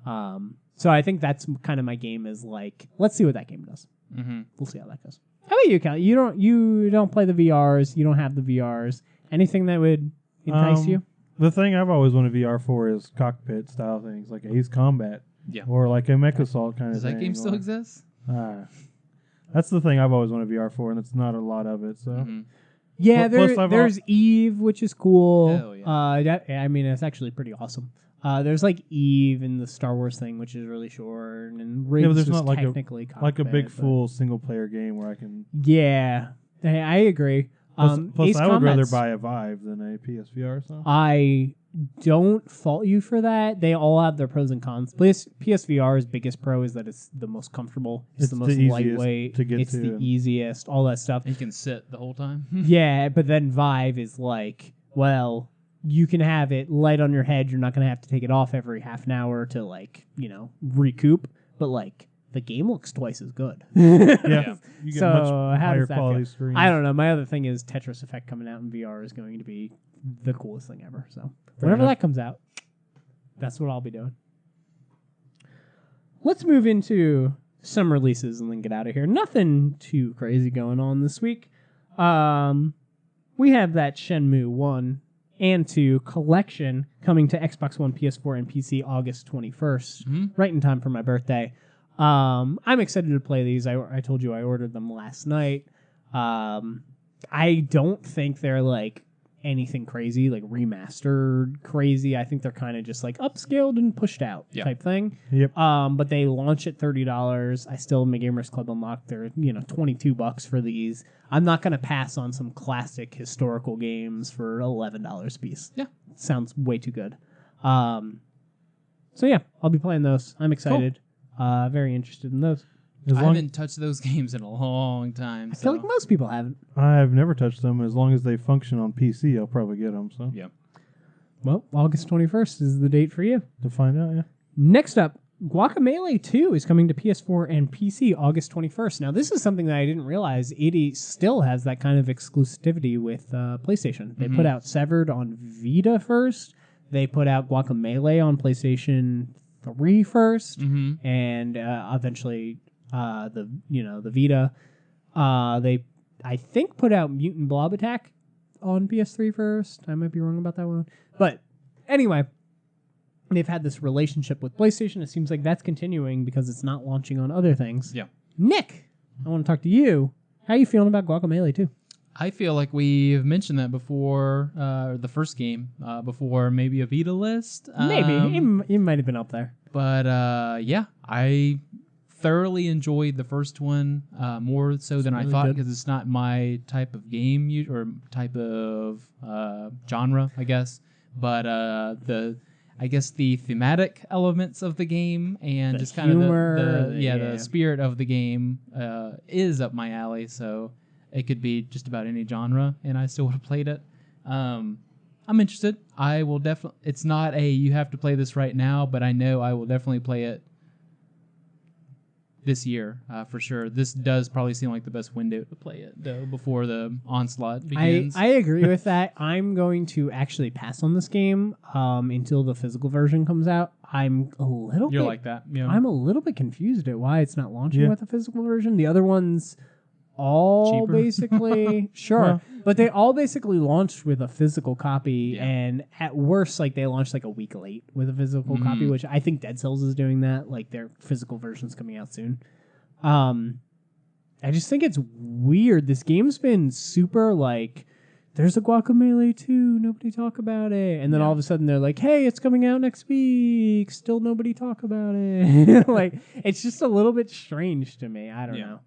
So I think that's kind of my game is like, let's see what that game does. We'll see how that goes. How about you, Cal? You don't play the VRs. You don't have the VRs. Anything that would entice you? The thing I've always wanted VR for is cockpit style things like Ace Combat. Yeah. Or like a Mech Assault kind of Does thing. that game still exist? That's the thing I've always wanted VR for, and it's not a lot of it. So Yeah, Plus there's Eve, which is cool. Hell yeah. I mean, it's actually pretty awesome. There's like Eve in the Star Wars thing, which is really short, and Riggs but there's was not like technically a big cockpit, full single player game where I can. Yeah, I agree. Plus Ace I would rather Combat's- buy a Vive than a PSVR. So I don't fault you for that. They all have their pros and cons. PSVR's biggest pro is that it's the most comfortable. It's the most the easiest lightweight. to get it's to the and- easiest. All that stuff. You can sit the whole time. Yeah, but then Vive is like, well, you can have it light on your head. You're not going to have to take it off every half an hour to recoup. But like the game looks twice as good. yeah, you get So much how higher does that quality feel? screens. I don't know. My other thing is Tetris Effect coming out in VR is going to be the coolest thing ever. So whenever enough. that comes out, that's what I'll be doing. Let's move into some releases and then get out of here. Nothing too crazy going on this week. We have that Shenmue 1 and 2 collection coming to Xbox One, PS4, and PC August 21st, right in time for my birthday. I'm excited to play these. I told you I ordered them last night. I don't think they're like anything crazy, like remastered crazy. I think they're kind of just like upscaled and pushed out type thing. Yep. But they launch at $30. I still have my Gamers Club unlocked. They're $22 for these. I'm not gonna pass on some classic historical games for $11 a piece. Yeah, sounds way too good. So yeah, I'll be playing those. I'm excited. Very interested in those. I haven't touched those games in a long time. I feel like most people haven't. I've never touched them. As long as they function on PC, I'll probably get them. So yeah. Well, August 21st is the date for you. to find out, yeah. Next up, Guacamelee 2 is coming to PS4 and PC August 21st. Now, this is something that I didn't realize. It still has that kind of exclusivity with PlayStation. They put out Severed on Vita first. They put out Guacamelee on PlayStation 3 first, and eventually the Vita. They, I think, put out Mutant Blob Attack on PS3 first. I might be wrong about that one, but anyway. They've had this relationship with PlayStation. It seems like that's continuing because it's not launching on other things. Yeah. Nick, I want to talk to you. How are you feeling about Guacamelee 2? I feel like we've mentioned that before, the first game, before maybe a Vita list. Maybe. It might have been up there. But yeah, I thoroughly enjoyed the first one more so than really I thought good. because it's not my type of game or type of genre, I guess. But I guess the thematic elements of the game and The just kind humor, of the spirit of the game is up my alley. So it could be just about any genre, and I still would have played it. I'm interested. I will definitely. It's not you have to play this right now, but I know I will definitely play it this year for sure. This does probably seem like the best window to play it though before the onslaught begins. I agree with that. I'm going to actually pass on this game until the physical version comes out. I'm a little You're bit like that. Yeah. I'm a little bit confused at why it's not launching Yeah. with a physical version. The other ones all Cheaper. basically sure, Well. but they all basically launched with a physical copy, Yeah. and at worst, like they launched like a week late with a physical copy, which I think Dead Cells is doing that. Like their physical version's coming out soon. I just think it's weird. This game's been super like. There's a Guacamelee 2, nobody talk about it. And then all of a sudden they're like, hey, it's coming out next week. Still nobody talk about it. Like, it's just a little bit strange to me. I don't know.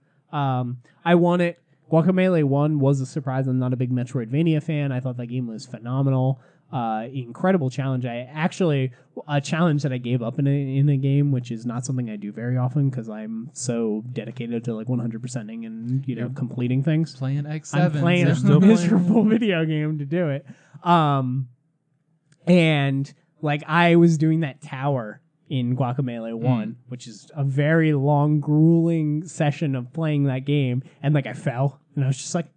I want it. Guacamelee 1 was a surprise. I'm not a big Metroidvania fan. I thought that game was phenomenal. Incredible challenge. A challenge that I gave up in a game, which is not something I do very often because I'm so dedicated to like 100%ing and completing things. playing X7. I'm playing a still miserable video game to do it. And like I was doing that tower in Guacamelee 1, which is a very long, grueling session of playing that game. And like I fell, and I was just like,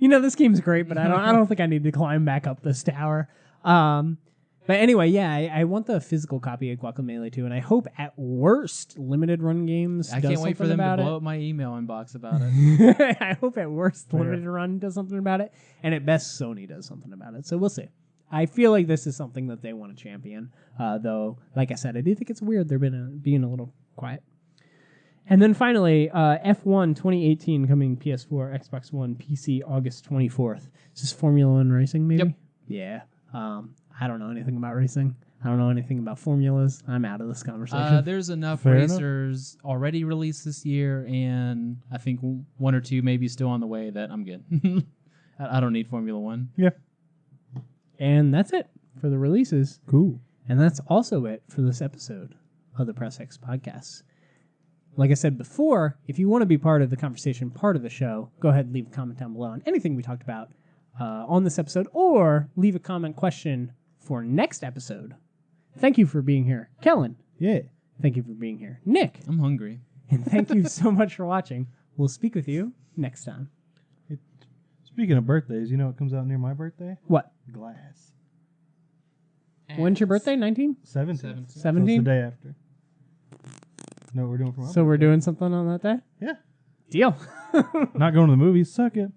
this game's great, but I don't think I need to climb back up this tower. But anyway, yeah, I want the physical copy of Guacamelee 2, and I hope at worst Limited Run Games I does can't wait for them something to about blow up my email inbox about it. I hope at worst Limited Run does something about it, and at best Sony does something about it. So we'll see. I feel like this is something that they want to champion, though, like I said, I do think it's weird they're being a little quiet. And then finally, F1 2018 coming PS4, Xbox One, PC, August 24th. Is this Formula One racing, maybe? Yep. Yeah. I don't know anything about racing. I don't know anything about formulas. I'm out of this conversation. There's enough Fair racers already released this year, and I think one or two maybe still on the way that I'm good. I don't need Formula One. Yeah. And that's it for the releases. Cool. And that's also it for this episode of the Press X Podcast. Like I said before, if you want to be part of the conversation, part of the show, go ahead and leave a comment down below on anything we talked about on this episode, or leave a comment question for next episode. Thank you for being here, Kellen. Yeah. Thank you for being here, Nick. I'm hungry. And thank you so much for watching. We'll speak with you next time. Speaking of birthdays, you know what comes out near my birthday? What? Glass. When's your birthday? 19? 17th. 17th. So it's 17? the day after. Know what we're doing for my So we're birthday? doing something on that day? Yeah. Deal. Not going to the movies. Suck it.